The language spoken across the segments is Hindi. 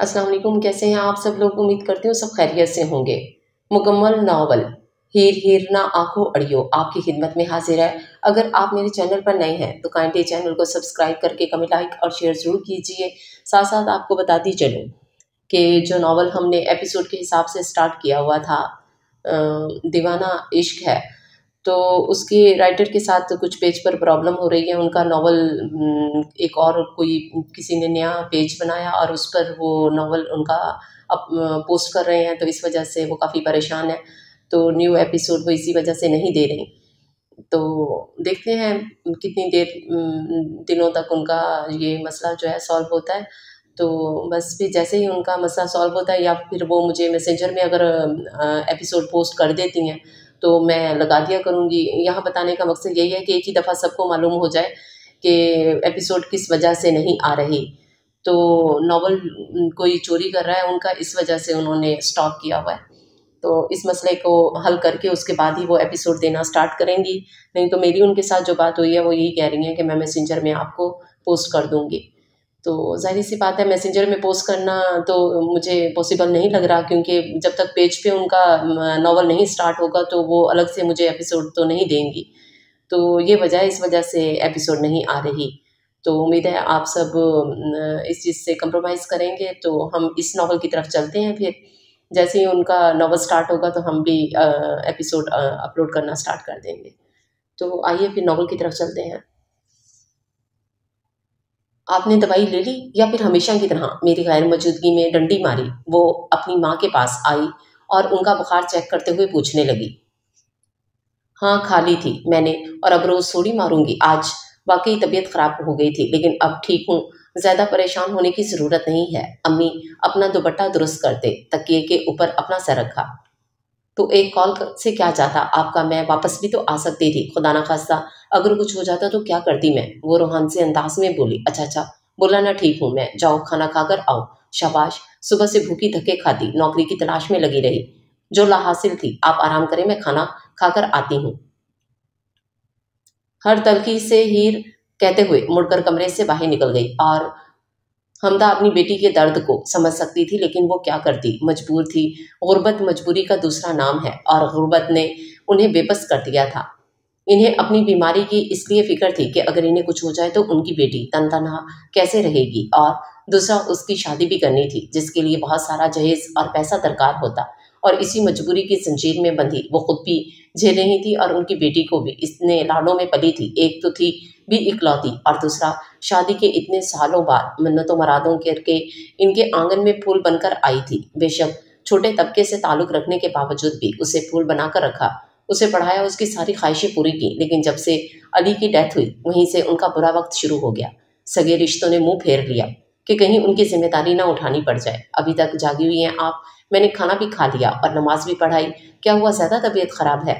अस्सलाम वालेकुम। कैसे हैं आप सब लोग? उम्मीद करती हूँ सब खैरियत से होंगे। मुकम्मल नावल हीर हीर ना आंखों अड़ियो आपकी खिदमत में हाजिर है। अगर आप मेरे चैनल पर नए हैं तो काइंडली चैनल को सब्सक्राइब करके कमेंट, लाइक और शेयर ज़रूर कीजिए। साथ साथ आपको बताती चलूँ कि जो नावल हमने एपिसोड के हिसाब से स्टार्ट किया हुआ था, दीवाना इश्क है, तो उसके राइटर के साथ कुछ पेज पर प्रॉब्लम हो रही है। उनका नावल एक और कोई किसी ने नया पेज बनाया और उस पर वो नावल उनका अप पोस्ट कर रहे हैं, तो इस वजह से वो काफ़ी परेशान है। तो न्यू एपिसोड वो इसी वजह से नहीं दे रही। तो देखते हैं कितनी देर दिनों तक उनका ये मसला जो है सॉल्व होता है। तो बस फिर जैसे ही उनका मसला सॉल्व होता है या फिर वो मुझे मैसेंजर में अगर एपिसोड पोस्ट कर देती हैं तो मैं लगा दिया करूँगी। यहाँ बताने का मकसद यही है कि एक ही दफ़ा सबको मालूम हो जाए कि एपिसोड किस वजह से नहीं आ रही। तो नावल कोई चोरी कर रहा है उनका, इस वजह से उन्होंने स्टॉप किया हुआ है। तो इस मसले को हल करके उसके बाद ही वो एपिसोड देना स्टार्ट करेंगी। नहीं तो मेरी उनके साथ जो बात हुई है वो यही कह रही हैं कि मैं मैसेंजर में आपको पोस्ट कर दूँगी। तो ज़ाहिर सी बात है मैसेंजर में पोस्ट करना तो मुझे पॉसिबल नहीं लग रहा, क्योंकि जब तक पेज पे उनका नावल नहीं स्टार्ट होगा तो वो अलग से मुझे एपिसोड तो नहीं देंगी। तो ये वजह है, इस वजह से एपिसोड नहीं आ रही। तो उम्मीद है आप सब इस चीज़ से कंप्रोमाइज़ करेंगे, तो हम इस नावल की तरफ चलते हैं। फिर जैसे ही उनका नावल स्टार्ट होगा तो हम भी एपिसोड अपलोड करना स्टार्ट कर देंगे। तो आइए फिर नावल की तरफ चलते हैं। आपने दवाई ले ली या फिर हमेशा की तरह मेरी गैर मौजूदगी में डंडी मारी? वो अपनी माँ के पास आई और उनका बुखार चेक करते हुए पूछने लगी। हाँ, खा ली थी मैंने, और अब रोज़ थोड़ी मारूंगी। आज वाकई तबीयत ख़राब हो गई थी लेकिन अब ठीक हूँ। ज़्यादा परेशान होने की ज़रूरत नहीं है। अम्मी अपना दुपट्टा दुरुस्त करते, तकिए के ऊपर अपना सर रखा। तो एक कॉल से क्या जाता आपका? मैं वापस भी तो आ सकती थी। खुदा ना खास्ता अगर कुछ हो जाता तो क्या करती मैं? वो रूहान से अंदाज में बोली। अच्छा अच्छा, बोला ना, ठीक हूँ मैं, जाओ खाना खाकर आओ। शाबाश, सुबह से भूखी धक्के खाती नौकरी की तलाश में लगी रही। जो ला हासिल थी, आप आराम करें, मैं खाना खाकर आती हूँ। हर तलखी से हीर कहते हुए मुड़कर कमरे से बाहर निकल गई। और हमदा अपनी बेटी के दर्द को समझ सकती थी लेकिन वो क्या करती, मजबूर थी। गुर्बत मजबूरी का दूसरा नाम है और गुर्बत ने उन्हें बेबस कर दिया था। इन्हें अपनी बीमारी की इसलिए फिक्र थी कि अगर इन्हें कुछ हो जाए तो उनकी बेटी तन तनहा कैसे रहेगी, और दूसरा उसकी शादी भी करनी थी जिसके लिए बहुत सारा जहेज और पैसा दरकार होता। और इसी मजबूरी की जंजीर में बंधी वो खुद भी झेल रही थी और उनकी बेटी को भी। इतने लाडों में पली थी, एक तो थी भी इकलौती और दूसरा शादी के इतने सालों बाद मन्नतों मरादों करके इनके आंगन में फूल बनकर आई थी। बेशक छोटे तबके से ताल्लुक रखने के बावजूद भी उसे फूल बनाकर रखा, उसे पढ़ाया, उसकी सारी ख्वाहिशें पूरी की। लेकिन जब से अली की डेथ हुई वहीं से उनका बुरा वक्त शुरू हो गया। सगे रिश्तों ने मुंह फेर लिया कि कहीं उनकी जिम्मेदारी ना उठानी पड़ जाए। अभी तक जागी हुई हैं आप? मैंने खाना भी खा लिया और नमाज भी पढ़ाई। क्या हुआ, ज़्यादा तबीयत खराब है?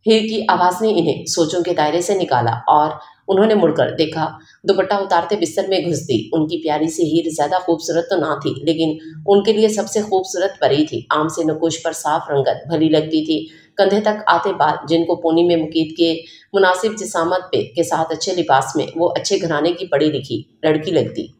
हीर की आवाज़ ने इन्हें सोचों के दायरे से निकाला और उन्होंने मुड़कर देखा। दुपट्टा उतारते बिस्तर में घुस दी। उनकी प्यारी सी हीर ज़्यादा खूबसूरत तो ना थी लेकिन उनके लिए सबसे खूबसूरत परी थी। आम से नकुश पर साफ रंगत भली लगती थी। कंधे तक आते बाल जिनको पोनी में मुकीद के मुनासिब जिसामत पे के साथ अच्छे लिबास में वो अच्छे घराने की पढ़ी लिखी लड़की लगती।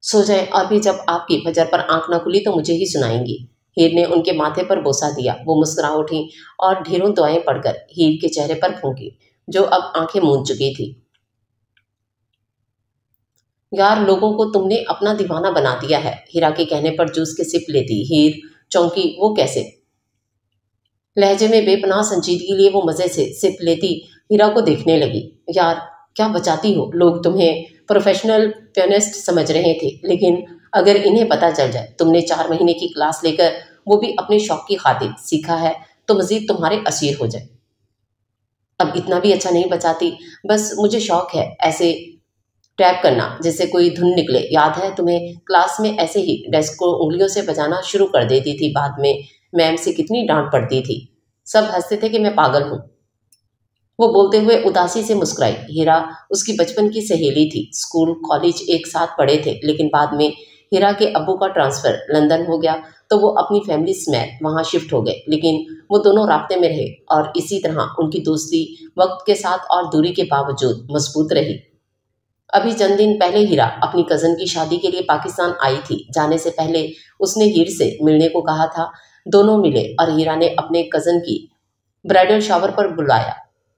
सो जाएं और भी जब आपकी फजर पर आंख न खुली तो मुझे ही सुनाएंगी। हीर ने उनके माथे पर बोसा दिया। वो मुस्कुरा उठी और ढेरों दुआएं पढ़कर हीर के चेहरे पर फूंकी, जो अब आंखें मूंद चुकी थी। यार, लोगों को तुमने अपना दीवाना बना दिया है। हीरा के कहने पर जूस के सिप लेती हीर चौंकी। वो कैसे? लहजे में बेपनाह संजीदगी लिए वो मज़े से सिप लेती हीरा को देखने लगी। यार, क्या बचाती हो? लोग तुम्हें प्रोफेशनल पियानिस्ट समझ रहे थे लेकिन अगर इन्हें पता चल जाए तुमने 4 महीने की क्लास लेकर, वो भी अपने शौक की खातिर, सीखा है तो मजीद तुम्हारे असीर हो जाए। अब इतना भी अच्छा नहीं बचाती। बस मुझे शौक है ऐसे टैप करना जिससे कोई धुन निकले। याद है तुम्हें, क्लास में ऐसे ही डेस्क को उंगलियों से बजाना शुरू कर देती थी। बाद में मैम से कितनी डांट पड़ती थी। सब हंसते थे कि मैं पागल हूँ। वो बोलते हुए उदासी से मुस्कुराई। हीरा उसकी बचपन की सहेली थी। स्कूल कॉलेज एक साथ पढ़े थे लेकिन बाद में हीरा के अब्बू का ट्रांसफ़र लंदन हो गया तो वो अपनी फैमिली समेत वहाँ शिफ्ट हो गए। लेकिन वो दोनों राब्ते में रहे और इसी तरह उनकी दोस्ती वक्त के साथ और दूरी के बावजूद मजबूत रही। अभी चंद दिन पहले हीरा अपनी कज़न की शादी के लिए पाकिस्तान आई थी। जाने से पहले उसने हीर से मिलने को कहा था। दोनों मिले और हीरा ने अपने कज़न की ब्राइडल शावर पर बुलाया।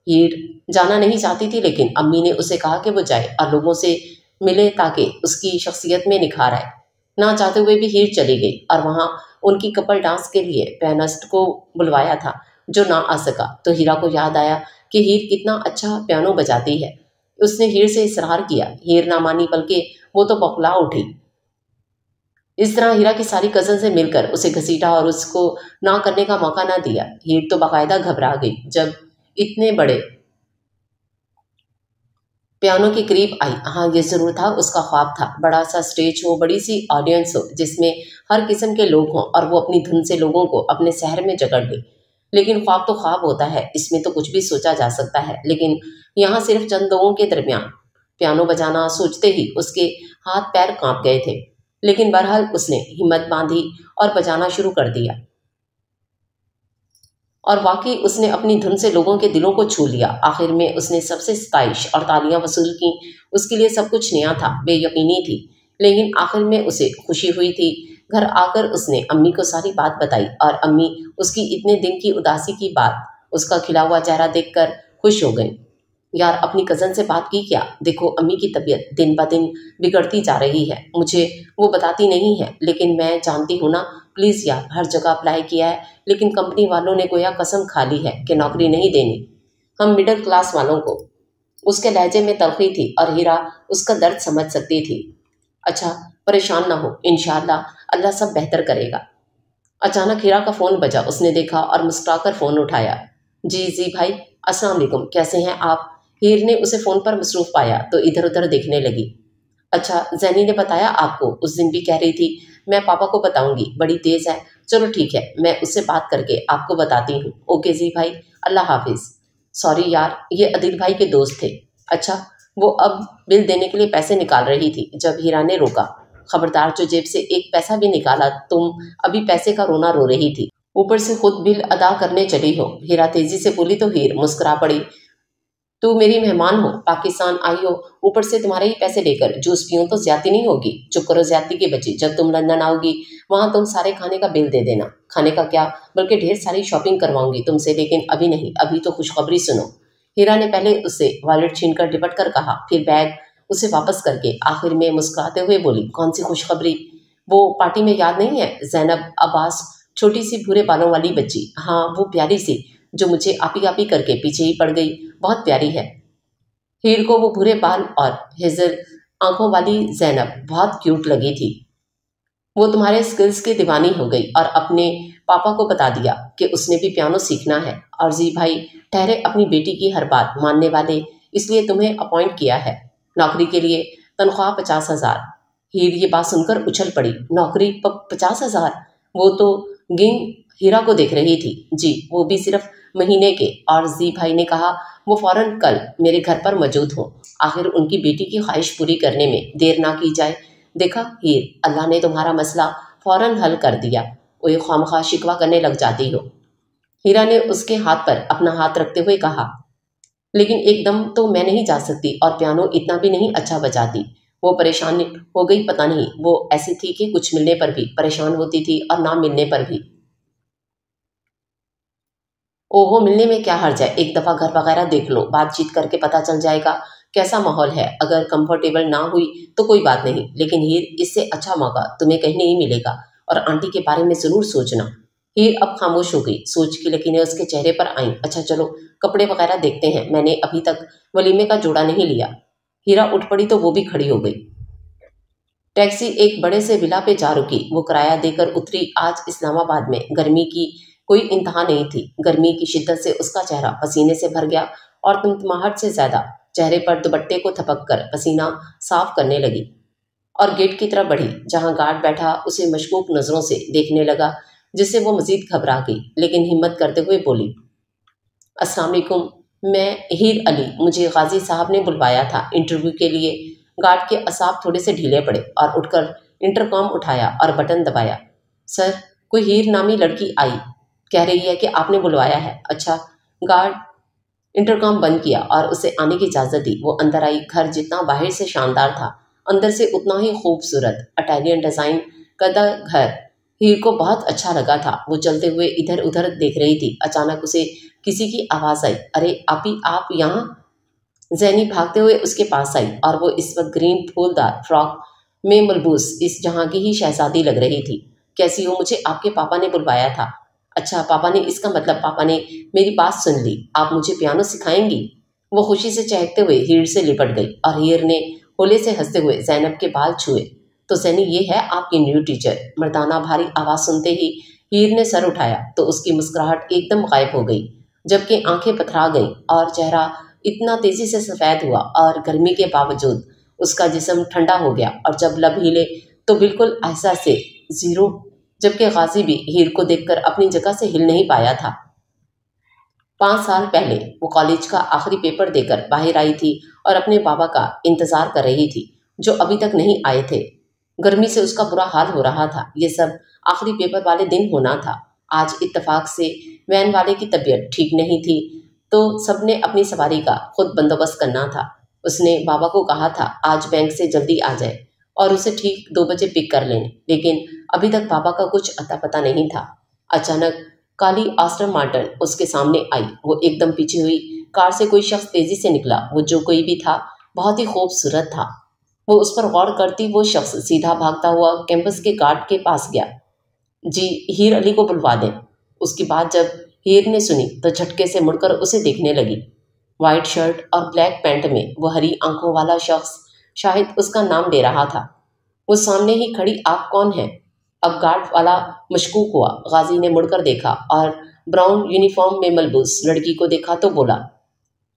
हीर जाना नहीं चाहती थी, लेकिन अम्मी ने उसे कहा कि वो जाए और लोगों से मिले ताकि उसकी शख्सियत में निखार आए। ना चाहते हुए भी हीर चली गई और वहाँ उनकी कपल डांस के लिए पियानिस्ट को बुलवाया था, जो ना आ सका। तो हीरा को याद आया कि हीर कितना अच्छा पियानो बजाती है। उसने हीर से इसरार किया। हीर ना मानी, बल्कि वो तो बौखला उठी। इस तरह हीरा की सारी कज़न से मिलकर उसे घसीटा और उसको ना करने का मौका ना दिया। हीर तो बाकायदा घबरा गई जब इतने बड़े पियानो के करीब आई। हाँ, ये ज़रूर था उसका ख्वाब था, बड़ा सा स्टेज हो, बड़ी सी ऑडियंस हो, जिसमें हर किस्म के लोग हों और वो अपनी धुन से लोगों को अपने शहर में जकड़ ले। लेकिन ख्वाब तो ख्वाब होता है, इसमें तो कुछ भी सोचा जा सकता है। लेकिन यहाँ सिर्फ चंद लोगों के दरमियान पियानो बजाना सोचते ही उसके हाथ पैर कांप गए थे। लेकिन बहरहाल उसने हिम्मत बांधी और बजाना शुरू कर दिया। और वाकई उसने अपनी धुन से लोगों के दिलों को छू लिया। आखिर में उसने सबसे सताइश और तालियां वसूल की। उसके लिए सब कुछ नया था, बेयकीनी थी, लेकिन आखिर में उसे खुशी हुई थी। घर आकर उसने अम्मी को सारी बात बताई और अम्मी उसकी इतने दिन की उदासी की बात, उसका खिला हुआ चेहरा देखकर खुश हो गई। यार, अपनी कज़न से बात की क्या? देखो, अम्मी की तबीयत दिन ब दिन बिगड़ती जा रही है। मुझे वो बताती नहीं है, लेकिन मैं जानती हूँ ना। प्लीज़ यार, हर जगह अप्लाई किया है, लेकिन कंपनी वालों ने गोया कसम खा ली है कि नौकरी नहीं देनी। हम मिडिल क्लास वालों को। उसके लहजे में तलखी थी और हीरा उसका दर्द समझ सकती थी। अच्छा, परेशान ना हो, इंशाअल्लाह अल्लाह सब बेहतर करेगा। अचानक हीरा का फ़ोन बजा। उसने देखा और मुस्कुराकर फ़ोन उठाया। जी जी भाई, अस्सलाम वालेकुम, कैसे हैं आप? हीर ने उसे फ़ोन पर मसरूफ़ पाया तो इधर उधर देखने लगी। अच्छा, जैनी ने बताया आपको? उस दिन भी कह रही थी मैं पापा को बताऊंगी, बड़ी तेज़ है। चलो ठीक है, मैं उससे बात करके आपको बताती हूँ। ओके जी भाई, अल्लाह हाफिज़। सॉरी यार, ये अदिल भाई के दोस्त थे। अच्छा, वो अब बिल देने के लिए पैसे निकाल रही थी जब हीरा ने रोका। खबरदार, जो जेब से एक पैसा भी निकाला, तुम अभी पैसे का रोना रो रही थी, ऊपर से खुद बिल अदा करने चली हो। हीरा तेजी से बोली तो हीर मुस्कुरा पड़ी। तू मेरी मेहमान हो, पाकिस्तान आई हो, ऊपर से तुम्हारे ही पैसे लेकर जूस पीऊं तो ज्यादती नहीं होगी? चुप करो ज्यादती की बच्ची। जब तुम लंदन आओगी वहां तुम सारे खाने का बिल दे देना। खाने का क्या, बल्कि ढेर सारी शॉपिंग करवाऊंगी तुमसे, लेकिन अभी नहीं, अभी तो खुशखबरी सुनो। हीरा ने पहले उससे वॉलेट छीनकर डिपट कर कहा, फिर बैग उसे वापस करके आखिर में मुस्कुराते हुए बोली, कौन सी खुशखबरी? वो पार्टी में याद नहीं है, जैनब अब्बास, छोटी सी भूरे बालों वाली बच्ची। हाँ, वो प्यारी सी, जो मुझे आपी आपी करके पीछे ही पड़ गई, बहुत प्यारी है। हीर को वो भूरे बाल और हेजल आंखों वाली जैनब बहुत क्यूट लगी थी। वो तुम्हारे स्किल्स की दीवानी हो गई और अपने पापा को बता दिया कि उसने भी पियानो सीखना है। और जी भाई ठहरे अपनी बेटी की हर बात मानने वाले, इसलिए तुम्हें अपॉइंट किया है नौकरी के लिए। तनख्वाह 50,000। हीर ये बात सुनकर उछल पड़ी। नौकरी 50,000? वो तो गिंग हीरा को देख रही थी। जी, वो भी सिर्फ महीने के। और जी भाई ने कहा वो फौरन कल मेरे घर पर मौजूद हो। आखिर उनकी बेटी की ख्वाहिश पूरी करने में देर ना की जाए। देखा हीर, अल्लाह ने तुम्हारा मसला फौरन हल कर दिया। वो ये खामखा शिकवा करने लग जाती हो। हीरा ने उसके हाथ पर अपना हाथ रखते हुए कहा, लेकिन एकदम तो मैं नहीं जा सकती और पियानो इतना भी नहीं अच्छा बजाती। वो परेशान हो गई। पता नहीं वो ऐसी थी कि कुछ मिलने पर भी परेशान होती थी और ना मिलने पर भी। ओहो, मिलने में क्या हर्ज है, एक दफ़ा घर वगैरह देख लो, बातचीत करके पता चल जाएगा कैसा माहौल है। अगर कंफर्टेबल ना हुई तो कोई बात नहीं, लेकिन हीर इससे अच्छा मौका तुम्हें कहीं नहीं मिलेगा। और आंटी के बारे में ज़रूर सोचना। हीर अब खामोश हो गई। सोच की लकीरें उसके चेहरे पर आईं। अच्छा चलो, कपड़े वगैरह देखते हैं, मैंने अभी तक वलीमे का जोड़ा नहीं लिया। हीरा उठ पड़ी तो वो भी खड़ी हो गई। टैक्सी एक बड़े से विला पे जा रुकी। वो किराया देकर उतरी। आज इस्लामाबाद में गर्मी की कोई इंतहा नहीं थी। गर्मी की शिद्दत से उसका चेहरा पसीने से भर गया और तिमतिमाहट से ज्यादा चेहरे पर दुपट्टे को थपक कर पसीना साफ करने लगी और गेट की तरफ बढ़ी, जहां गार्ड बैठा उसे मशकूक नजरों से देखने लगा, जिससे वो मजीद घबरा गई, लेकिन हिम्मत करते हुए बोली, अस्सलाम वालेकुम, मैं हीर अली, मुझे गाजी साहब ने बुलवाया था इंटरव्यू के लिए। गार्ड के असाब थोड़े से ढीले पड़े और उठकर इंटरकॉम उठाया और बटन दबाया। सर, कोई हीर नामी लड़की आई, कह रही है कि आपने बुलवाया है। अच्छा। गार्ड इंटरकॉम बंद किया और उसे आने की इजाज़त दी। वो अंदर आई। घर जितना बाहर से शानदार था, अंदर से उतना ही खूबसूरत इटालियन डिज़ाइन कदा घर हीर को बहुत अच्छा लगा था। वो चलते हुए इधर उधर देख रही थी। अचानक उसे किसी की आवाज़ आई, अरे आप यहाँ। जैनी भागते हुए उसके पास आई और वो इस वक्त ग्रीन फूलदार फ्रॉक में मलबूस इस जहाँ की ही शहजादी लग रही थी। कैसी हो? मुझे आपके पापा ने बुलवाया था। अच्छा पापा ने, इसका मतलब पापा ने मेरी बात सुन ली। आप मुझे पियानो सिखाएंगी? वो खुशी से चहकते हुए हीर से लिपट गई और हीर ने होले से हंसते हुए जैनब के बाल छुए। तो जैनी, ये है आपकी न्यू टीचर। मर्दाना भारी आवाज़ सुनते ही हीर ने सर उठाया तो उसकी मुस्कुराहट एकदम गायब हो गई, जबकि आंखें पथरा गईं और चेहरा इतना तेजी से सफ़ेद हुआ और गर्मी के बावजूद उसका जिस्म ठंडा हो गया और जब लब हिले तो बिल्कुल ऐसा से जीरो। जबकि गाजी भी हीर को देखकर अपनी जगह से हिल नहीं पाया था। 5 साल पहले वो कॉलेज का आखिरी पेपर देकर बाहर आई थी और अपने बाबा का इंतज़ार कर रही थी, जो अभी तक नहीं आए थे। गर्मी से उसका बुरा हाल हो रहा था। ये सब आखिरी पेपर वाले दिन होना था। आज इत्तेफाक से वैन वाले की तबीयत ठीक नहीं थी, तो सबने अपनी सवारी का खुद बंदोबस्त करना था। उसने बाबा को कहा था आज बैंक से जल्दी आ जाए और उसे ठीक 2 बजे पिक कर लें, लेकिन अभी तक बाबा का कुछ अता पता नहीं था। अचानक काली आस्टन मार्टिन उसके सामने आई। वो एकदम पीछे हुई। कार से कोई शख्स तेजी से निकला। वो जो कोई भी था बहुत ही खूबसूरत था। वो उस पर गौर करती वो शख्स सीधा भागता हुआ कैंपस के गार्ड के पास गया। जी, हीर अली को बुलवा दें। उसकी बात जब हीर ने सुनी तो झटके से मुड़कर उसे देखने लगी। वाइट शर्ट और ब्लैक पैंट में वो हरी आंखों वाला शख्स शायद उसका नाम ले रहा था। वो सामने ही खड़ी, आप कौन हैं? अब गार्ड वाला मशकूक हुआ। गाजी ने मुड़कर देखा और ब्राउन यूनिफॉर्म में मलबूस लड़की को देखा तो बोला,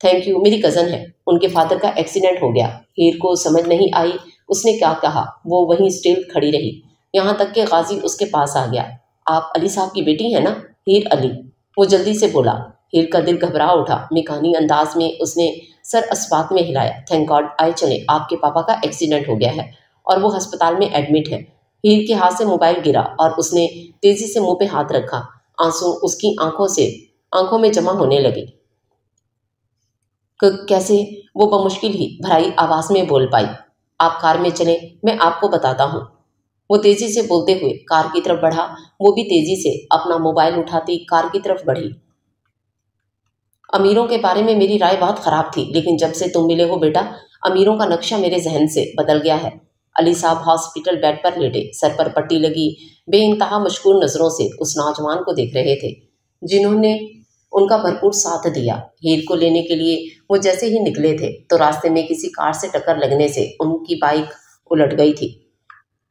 थैंक यू, मेरी कज़न है। उनके फादर का एक्सीडेंट हो गया। हीर को समझ नहीं आई उसने क्या कहा। वो वहीं स्टिल खड़ी रही यहाँ तक कि गाजी उसके पास आ गया। आप अली साहब की बेटी है ना? हीर अली, वो जल्दी से बोला। हीर का दिल घबरा उठा। मेकानी अंदाज में उसने सर अस्बात में हिलाया। थैंक गॉड, आए चले, आपके पापा का एक्सीडेंट हो गया है और वो अस्पताल में एडमिट है। हीर के हाथ से मोबाइल गिरा और उसने तेजी से मुंह पे हाथ रखा। आंसू उसकी आंखों में जमा होने लगे। कैसे? वो बमुश्किल ही भराई आवाज में बोल पाई। आप कार में चलें, मैं आपको बताता हूँ। वो तेजी से बोलते हुए कार की तरफ बढ़ा। वो भी तेजी से अपना मोबाइल उठाती कार की तरफ बढ़ी। अमीरों के बारे में मेरी राय बहुत खराब थी, लेकिन जब से तुम मिले हो बेटा, अमीरों का नक्शा मेरे जहन से बदल गया है। अली साहब हॉस्पिटल बेड पर लेटे, सर पर पट्टी लगी, बेइंतहा मशकूर नज़रों से उस नौजवान को देख रहे थे जिन्होंने उनका भरपूर साथ दिया। हीर को लेने के लिए वो जैसे ही निकले थे तो रास्ते में किसी कार से टक्कर लगने से उनकी बाइक उलट गई थी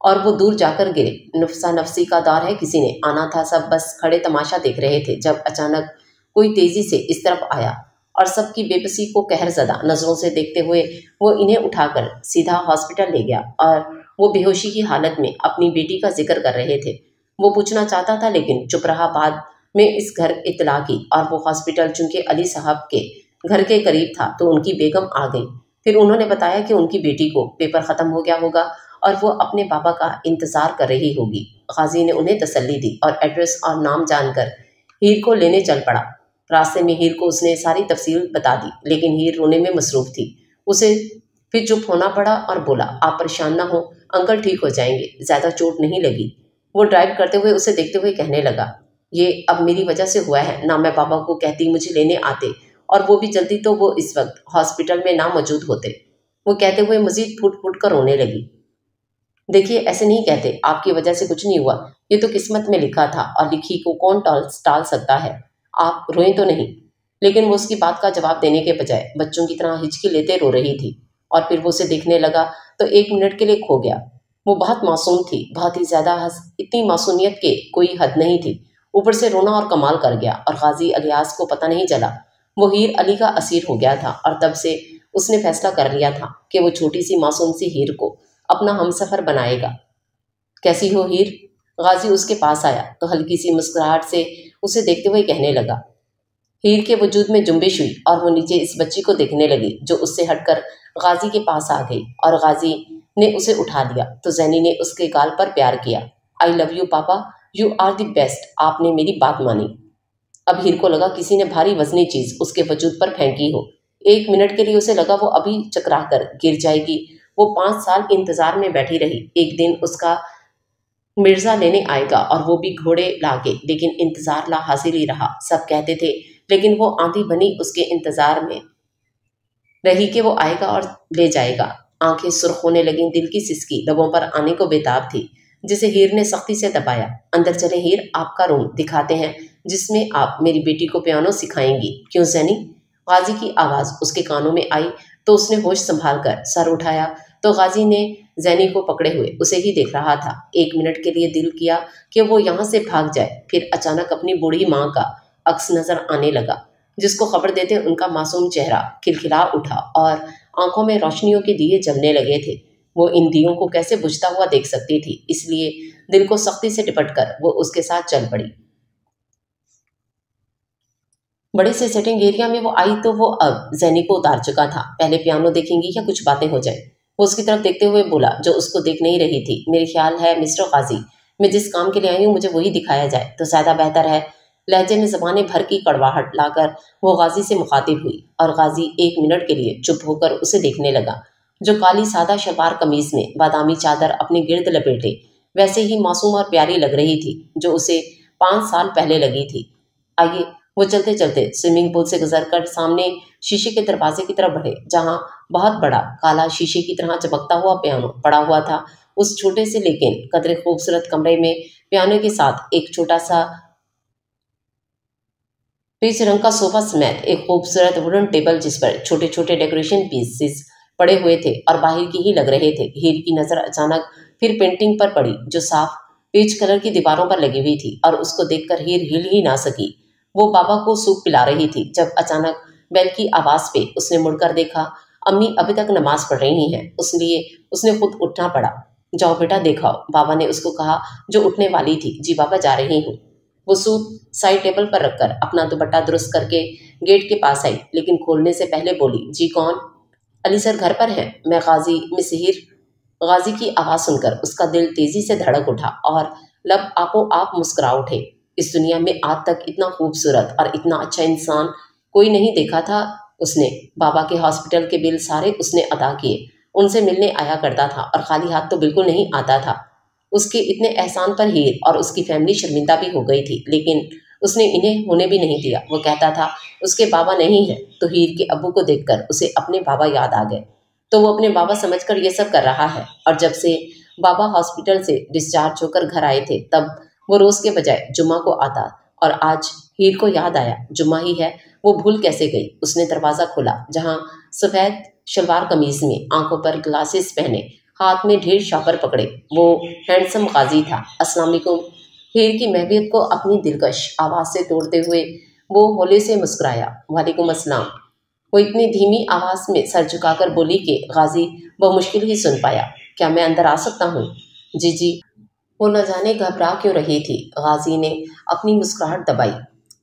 और वो दूर जाकर गिरे। नफसा नफसी का दौर है, किसी ने आना था, सब बस खड़े तमाशा देख रहे थे। जब अचानक कोई तेजी से इस तरफ आया और सबकी बेबसी को कहरज़दा नज़रों से देखते हुए वो इन्हें उठाकर सीधा हॉस्पिटल ले गया और वो बेहोशी की हालत में अपनी बेटी का जिक्र कर रहे थे। वो पूछना चाहता था लेकिन चुप रहा। बाद में इस घर इत्तला की और वो हॉस्पिटल चूंकि अली साहब के घर के करीब था तो उनकी बेगम आ गई। फिर उन्होंने बताया कि उनकी बेटी को पेपर ख़त्म हो गया होगा और वो अपने पापा का इंतज़ार कर रही होगी। गाजी ने उन्हें तसल्ली दी और एड्रेस और नाम जानकर हीर को लेने चल पड़ा। रास्ते में हीर को उसने सारी तफसील बता दी, लेकिन हीर रोने में मसरूफ़ थी। उसे फिर चुप होना पड़ा और बोला, आप परेशान ना हो, अंकल ठीक हो जाएंगे, ज़्यादा चोट नहीं लगी। वो ड्राइव करते हुए उसे देखते हुए कहने लगा, ये अब मेरी वजह से हुआ है ना, मैं पापा को कहती मुझे लेने आते और वो भी जल्दी तो वो इस वक्त हॉस्पिटल में ना मौजूद होते। वो कहते हुए मजीद फूट फूट कर रोने लगी। देखिए, ऐसे नहीं कहते, आपकी वजह से कुछ नहीं हुआ, ये तो किस्मत में लिखा था और लिखी को कौन टाल सकता है। आप रोएं तो नहीं। लेकिन वो उसकी बात का जवाब देने के बजाय बच्चों की तरह हिचकी लेते रो रही थी और फिर वो उसे देखने लगा तो 1 मिनट के लिए खो गया। वो बहुत मासूम थी, बहुत ही ज़्यादा। इतनी मासूमियत के कोई हद नहीं थी। ऊपर से रोना और कमाल कर गया और गाजी अलियास को पता नहीं चला वो हीर अली का असीर हो गया था और तब से उसने फैसला कर लिया था कि वो छोटी सी मासूम सी हीर को अपना हमसफ़र बनाएगा। कैसी हो हीर? गाजी उसके पास आया तो हल्की सी मुस्कुराहट से उसे देखते हुए कहने लगा। हीर के वजूद में जुम्बिश हुई और वो नीचे इस बच्ची को देखने लगी जो उससे हटकर गाजी के पास आ गई और गाजी ने उसे उठा लिया तो जैनी ने उसके गाल पर प्यार किया। आई लव यू पापा, यू आर द बेस्ट। आपने मेरी बात मानी। अब हीर को लगा किसी ने भारी वजनी चीज उसके वजूद पर फेंकी हो। 1 मिनट के लिए उसे लगा वो अभी चकरा कर गिर जाएगी। वो 5 साल इंतजार में बैठी रही, एक दिन उसका मिर्जा लेने आएगा और वो भी घोड़े लाके, लेकिन इंतजार ला हासिल ही रहा। सब कहते थे, लेकिन वो आंधी बनी उसके इंतजार में रही कि वो आएगा और ले जाएगा। आंखें सुर्ख होने लगी, दिल की सिसकी लबों पर आने को बेताब थी, जिसे हीर ने सख्ती से दबाया। अंदर चले हीर, आपका रूम दिखाते हैं जिसमें आप मेरी बेटी को पियानो सिखाएंगी। क्यों ज़ैनी? गाजी की आवाज़ उसके कानों में आई तो उसने होश संभाल कर सर उठाया तो गाजी ने ज़ैनी को पकड़े हुए उसे ही देख रहा था। 1 मिनट के लिए दिल किया कि वो यहाँ से भाग जाए, फिर अचानक अपनी बूढ़ी माँ का अक्स नजर आने लगा, जिसको खबर देते उनका मासूम चेहरा खिलखिला उठा और आंखों में रोशनियों के दिए जलने लगे थे। वो इन दियों को कैसे बुझता हुआ देख सकती थी, इसलिए दिल को सख्ती से लिपट कर वो उसके साथ चल पड़ी। बड़े से सेटिंग एरिया में वो आई तो वो अब ज़ैनी को उतार चुका था। पहले पियानो देखेंगी या कुछ बातें हो जाए? वो उसकी तरफ देखते हुए बोला, जो उसको देख नहीं रही थी। मेरे ख्याल है मिस्टर गाजी, मैं जिस काम के लिए आई हूँ मुझे वही दिखाया जाए तो ज़्यादा बेहतर है। लहजे में ज़बाने भर की कड़वाहट लाकर वो गाजी से मुखातिब हुई और गाजी 1 मिनट के लिए चुप होकर उसे देखने लगा, जो काली सादा शलवार कमीज में बादामी चादर अपने गिर्द लपेटे वैसे ही मासूम और प्यारी लग रही थी जो उसे 5 साल पहले लगी थी। आइए। वो चलते चलते स्विमिंग पूल से गुजरकर सामने शीशे के दरवाजे की तरफ बढ़े, जहां बहुत बड़ा काला शीशे की तरह चमकता हुआ पियानो पड़ा हुआ था। उस छोटे से लेकिन कदरे खूबसूरत कमरे में पियानो के साथ एक छोटा सा पीच रंग का सोफा समेत एक खूबसूरत वुडन टेबल जिस पर छोटे छोटे डेकोरेशन पीसेस पड़े हुए थे और बाहर की ही लग रहे थे। हीर की नजर अचानक फिर पेंटिंग पर पड़ी जो साफ पीच कलर की दीवारों पर लगी हुई थी और उसको देखकर हीर हिल ही ना सकी। वो बाबा को सूप पिला रही थी जब अचानक बेल की आवाज पे उसने मुड़कर देखा। अम्मी अभी तक नमाज पढ़ रही हैं, इसलिए उसने खुद उठना पड़ा। जाओ बेटा देखाओ, बाबा ने उसको कहा जो उठने वाली थी। जी बाबा, जा रही हूँ। वो सूप साइड टेबल पर रखकर अपना दुपट्टा दुरुस्त करके गेट के पास आई, लेकिन खोलने से पहले बोली, जी कौन? अली सर घर पर हैं, मैं गाजी मिस हीर। गाजी की आवाज़ सुनकर उसका दिल तेजी से धड़क उठा और लब आपो आप मुस्कुरा उठे। इस दुनिया में आज तक इतना खूबसूरत और इतना अच्छा इंसान कोई नहीं देखा था उसने। बाबा के हॉस्पिटल के बिल सारे उसने अदा किए, उनसे मिलने आया करता था और खाली हाथ तो बिल्कुल नहीं आता था। उसके इतने एहसान पर हीर और उसकी फैमिली शर्मिंदा भी हो गई थी, लेकिन उसने इन्हें होने भी नहीं दिया। वो कहता था उसके बाबा नहीं है, तो हीर के अब्बू को देखकर उसे अपने बाबा याद आ गए, तो वो अपने बाबा समझकर ये सब कर रहा है। और जब से बाबा हॉस्पिटल से डिस्चार्ज होकर घर आए थे तब वो रोज़ के बजाय जुम्मा को आता, और आज हीर को याद आया जुम्मा ही है, वो भूल कैसे गई। उसने दरवाज़ा खोला जहाँ सफ़ेद शलवार कमीज में, आंखों पर ग्लासेस पहने, हाथ में ढेर शापर पकड़े वो हैंडसम गाजी था। अस्सलाम वालेकुम। हीर की महबूब को अपनी दिलकश आवाज़ से तोड़ते हुए वो होले से मुस्कुराया। वालेकुम अस्सलाम। वो इतनी धीमी आवाज़ में सर झुकाकर बोली कि गाजी बमुश्किल ही सुन पाया। क्या मैं अंदर आ सकता हूँ? जी जी। वो न जाने घबरा क्यों रही थी। गाजी ने अपनी मुस्कुराहट दबाई।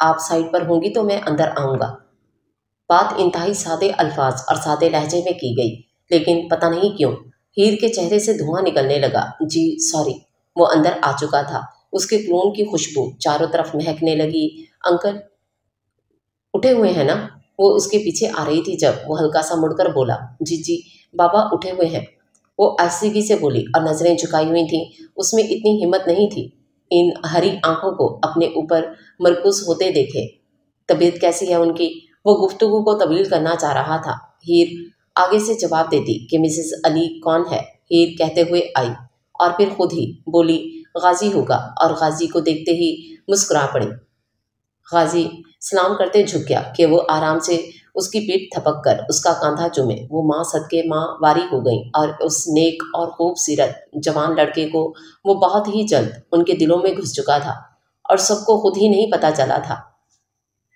आप साइड पर होंगी तो मैं अंदर आऊँगा। बात इंतहाई सादे अल्फाज और सादे लहजे में की गई, लेकिन पता नहीं क्यों हीर के चेहरे से धुआं निकलने लगा। जी सॉरी। वो अंदर आ चुका था। उसके क्लोन की खुशबू चारों तरफ महकने लगी। अंकल उठे हुए हैं ना? वो उसके पीछे आ रही थी जब वो हल्का सा मुड़कर बोला, जी जी बाबा उठे हुए हैं। वो आस्तीगी से बोली और नजरें झुकाई हुई थीं। उसमें इतनी हिम्मत नहीं थी इन हरी आंखों को अपने ऊपर मरकूज होते देखे। तबीयत कैसी है उनकी? वो गुफ्तगू को तब्दील करना चाह रहा था। हीर आगे से जवाब देती कि मिसेस अली कौन है। हीर कहते हुए आई और फिर खुद ही बोली, गाजी होगा, और गाजी को देखते ही मुस्कुरा पड़ी। गाजी सलाम करते झुक गया कि वो आराम से उसकी पीठ थपक कर उसका कंधा चूमे। वो माँ सदके माँ वारी हो गई और उस नेक और खूबसूरत जवान लड़के को वो बहुत ही जल्द उनके दिलों में घुस चुका था, और सबको खुद ही नहीं पता चला था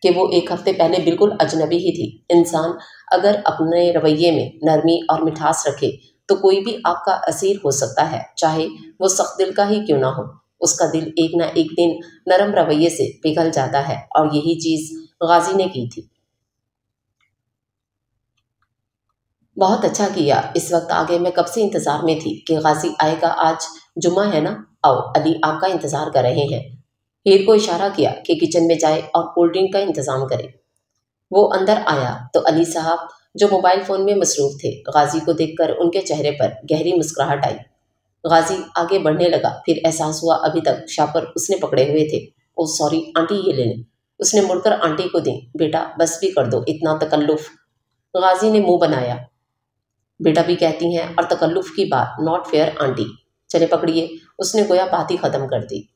कि वो 1 हफ्ते पहले बिल्कुल अजनबी ही थी। इंसान अगर अपने रवैये में नरमी और मिठास रखे तो कोई भी आपका असीर हो सकता है, चाहे वो सख्त दिल का ही क्यों ना हो। उसका दिल एक ना एक दिन नरम रवैये से पिघल जाता है, और यही चीज़ गाजी ने की थी। बहुत अच्छा किया इस वक्त आ गए, मैं कब से इंतज़ार में थी कि गाजी आएगा। आज जुम्मा है ना? आओ, अली आपका इंतज़ार कर रहे हैं। हीर को इशारा किया कि किचन में जाए और कोल्ड ड्रिंक का इंतजाम करे। वो अंदर आया तो अली साहब जो मोबाइल फ़ोन में मसरूफ़ थे, गाजी को देखकर उनके चेहरे पर गहरी मुस्कुराहट आई। गाजी आगे बढ़ने लगा, फिर एहसास हुआ अभी तक शापर उसने पकड़े हुए थे। ओ सॉरी आंटी, ये ले लें। उसने मुड़कर आंटी को दी। बेटा बस भी कर दो, इतना तकल्लुफ़। गाजी ने मुंह बनाया। बेटा भी कहती हैं और तकल्लुफ़ की बात, नॉट फेयर आंटी। चले पकड़िए। उसने गोया बात ही ख़त्म कर दी।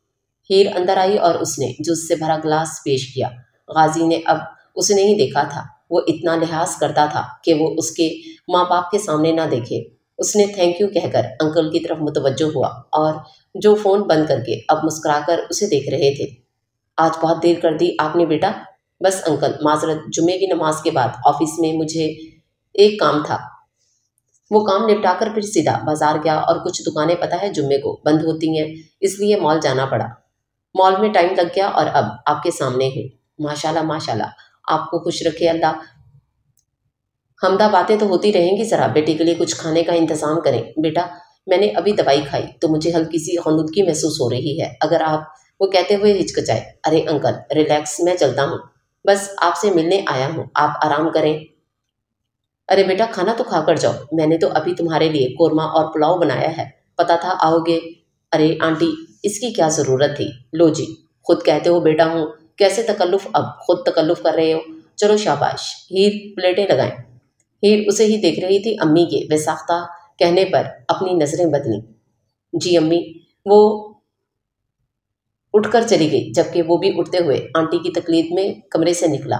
हीर अंदर आई और उसने जूस से भरा ग्लास पेश किया। गाजी ने अब उसे नहीं देखा था। वो इतना लिहाज करता था कि वो उसके माँ बाप के सामने ना देखे। उसने थैंक यू कहकर अंकल की तरफ मुतवज्जो हुआ और जो फ़ोन बंद करके अब मुस्कुराकर उसे देख रहे थे। आज बहुत देर कर दी आपने बेटा। बस अंकल, माजरत, जुम्मे की नमाज के बाद ऑफिस में मुझे एक काम था। वो काम निपटाकर फिर सीधा बाजार गया और कुछ दुकानें पता है जुम्मे को बंद होती हैं, इसलिए मॉल जाना पड़ा। मॉल में टाइम लग गया और अब आपके सामने हूँ। माशाल्लाह माशाल्लाह, आपको खुश रखे अल्लाह। हमदा बातें तो होती रहेंगी, ज़रा बेटे के लिए कुछ खाने का इंतज़ाम करें। बेटा मैंने अभी दवाई खाई तो मुझे हल्की सी ख़ुनूदगी महसूस हो रही है, अगर आप। वो कहते हुए हिचकिचाए। अरे अंकल रिलैक्स, मैं चलता हूँ, बस आपसे मिलने आया हूँ, आप आराम करें। अरे बेटा खाना तो खा कर जाओ, मैंने तो अभी तुम्हारे लिए कोरमा और पुलाव बनाया है, पता था आओगे। अरे आंटी, इसकी क्या ज़रूरत थी। लो जी, खुद कहते हो बेटा हूँ, कैसे तकल्लुफ़, अब खुद तकल्लुफ़ कर रहे हो। चलो शाबाश। हीर प्लेटें लगाएं। हीर उसे ही देख रही थी। अम्मी के बेसाख्ता कहने पर अपनी नज़रें बदलीं। जी अम्मी। वो उठकर चली गई, जबकि वो भी उठते हुए आंटी की तकलीद में कमरे से निकला।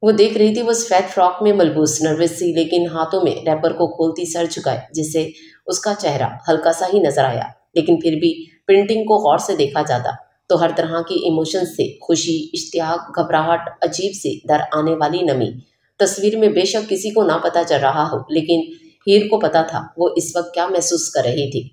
वो देख रही थी वो सफ़ेद फ्रॉक में मलबूस, नर्वस सी, लेकिन हाथों में रैपर को खोलती सर झुकाए, जिससे उसका चेहरा हल्का सा ही नजर आया। लेकिन फिर भी प्रिंटिंग को गौर से देखा जाता तो हर तरह की इमोशंस से, खुशी, इश्तियाक, घबराहट, अजीब सी दर आने वाली नमी तस्वीर में बेशक किसी को ना पता चल रहा हो, लेकिन हीर को पता था वो इस वक्त क्या महसूस कर रही थी।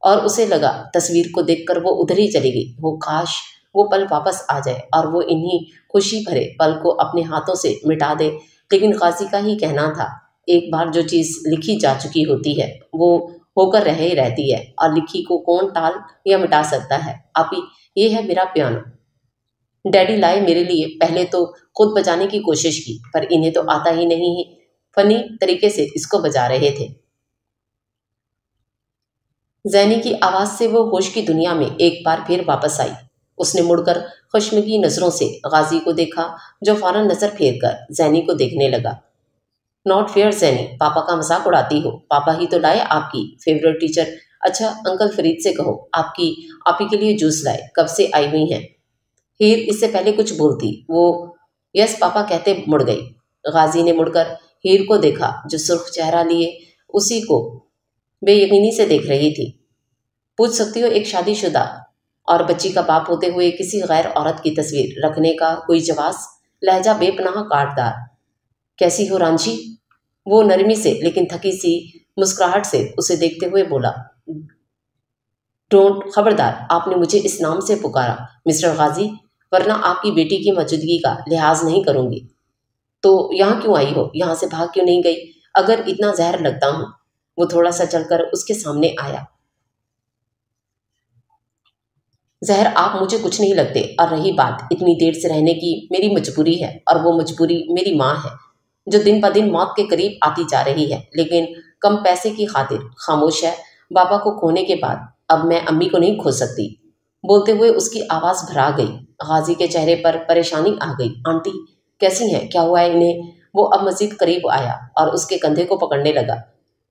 और उसे लगा तस्वीर को देखकर वो उधर ही चली गई। वो काश वो पल वापस आ जाए और वो इन्हीं खुशी भरे पल को अपने हाथों से मिटा दे। लेकिन गाजी का ही कहना था, एक बार जो चीज़ लिखी जा चुकी होती है वो होकर रह ही रहती है, और लिखी को कौन टाल या मिटा सकता है। आप ही, ये है मेरा पियानो। डैडी लाए मेरे लिए, पहले तो खुद बजाने की कोशिश की, पर इन्हें तो आता ही नहीं है। फनी तरीके से इसको बजा रहे थे। जैनी की आवाज़ से वो होश की दुनिया में एक बार फिर वापस आई। उसने मुड़कर खुशमगी नज़रों से गाजी को देखा, जो फौरन नज़र फेर कर जैनी को देखने लगा। नॉट फेयर जैनी, पापा का मजाक उड़ाती हो। पापा ही तो लाए आपकी फेवरेट टीचर। अच्छा अंकल फरीद से कहो आपकी आप ही के लिए जूस लाए, कब से आई हुई हैं। हीर इससे पहले कुछ बोलती, वो यस पापा कहते मुड़ गई। गाजी ने मुड़कर हीर को देखा, जो सुर्ख चेहरा लिए उसी को बेयकीनी से देख रही थी। पूछ सकती हो एक शादीशुदा और बच्ची का बाप होते हुए किसी गैर औरत की तस्वीर रखने का कोई जवाज़। लहजा बेपनाह काटदार। कैसी हो रांझी। वो नरमी से लेकिन थकी सी मुस्कुराहट से उसे देखते हुए बोला। डोंट, खबरदार, आपने मुझे इस नाम से पुकारा मिस्टर गाजी, वरना आपकी बेटी की मौजूदगी का लिहाज नहीं करूंगी। तो यहाँ क्यों आई हो, यहाँ से भाग क्यों नहीं गई, अगर इतना जहर लगता हूँ। वो थोड़ा सा चलकर उसके सामने आया। जहर आप मुझे कुछ नहीं लगते, और रही बात इतनी देर से रहने की, मेरी मजबूरी है, और वो मजबूरी मेरी माँ है, जो दिन ब दिन मौत के करीब आती जा रही है, लेकिन कम पैसे की खातिर खामोश है। बाबा को खोने के बाद अब मैं अम्मी को नहीं खो सकती। बोलते हुए उसकी आवाज़ भरा गई। गाजी के चेहरे पर परेशानी आ गई। आंटी कैसी हैं, क्या हुआ है इन्हें। वो अब मजीद करीब आया और उसके कंधे को पकड़ने लगा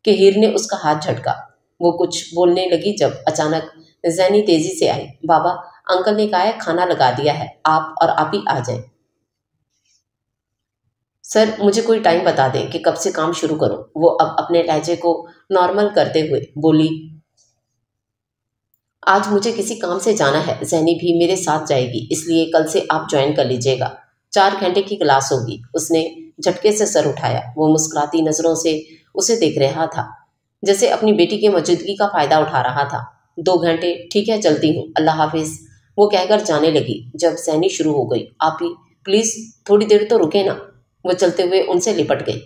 कि हीर ने उसका हाथ झटका। वो कुछ बोलने लगी जब अचानक जैनी तेजी से आई। बाबा, अंकल ने कहा है खाना लगा दिया है, आप और आप ही आ जाएं। सर मुझे कोई टाइम बता दें कि कब से काम शुरू करूं। वो अब अपने लहजे को नॉर्मल करते हुए बोली। आज मुझे किसी काम से जाना है, जैनी भी मेरे साथ जाएगी, इसलिए कल से आप ज्वाइन कर लीजिएगा। 4 घंटे की क्लास होगी। उसने झटके से सर उठाया। वो मुस्कुराती नज़रों से उसे देख रहा था, जैसे अपनी बेटी की मौजूदगी का फ़ायदा उठा रहा था। 2 घंटे, ठीक है चलती हूँ, अल्लाह हाफिज़। वो कहकर जाने लगी जब जैनी शुरू हो गई। आप ही प्लीज़ थोड़ी देर तो रुके ना। वो चलते हुए उनसे लिपट गई।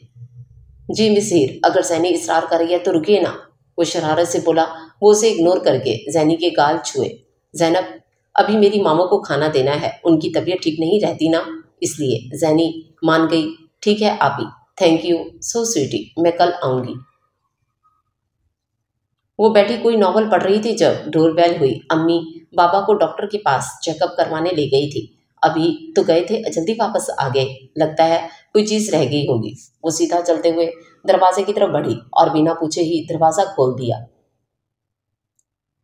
जी मिस हीर, अगर जैनी इसरार कर रही है तो रुकिए ना, वो शरारत से बोला। वो उसे इग्नोर करके जैनी के गाल छुए। जैनब, अभी मेरी मामा को खाना देना है, उनकी तबीयत ठीक नहीं रहती ना, इसलिए। जैनी मान गई। ठीक है आपी, थैंक यू सो स्वीटी, मैं कल आऊँगी। वो बैठी कोई नॉवल पढ़ रही थी जब डोरबेल हुई। अम्मी बाबा को डॉक्टर के पास चेकअप करवाने ले गई थी। अभी तो गए थे, जल्दी वापस आ गए, लगता है कोई चीज़ रह गई होगी। वो सीधा चलते हुए दरवाजे की तरफ बढ़ी और बिना पूछे ही दरवाज़ा खोल दिया।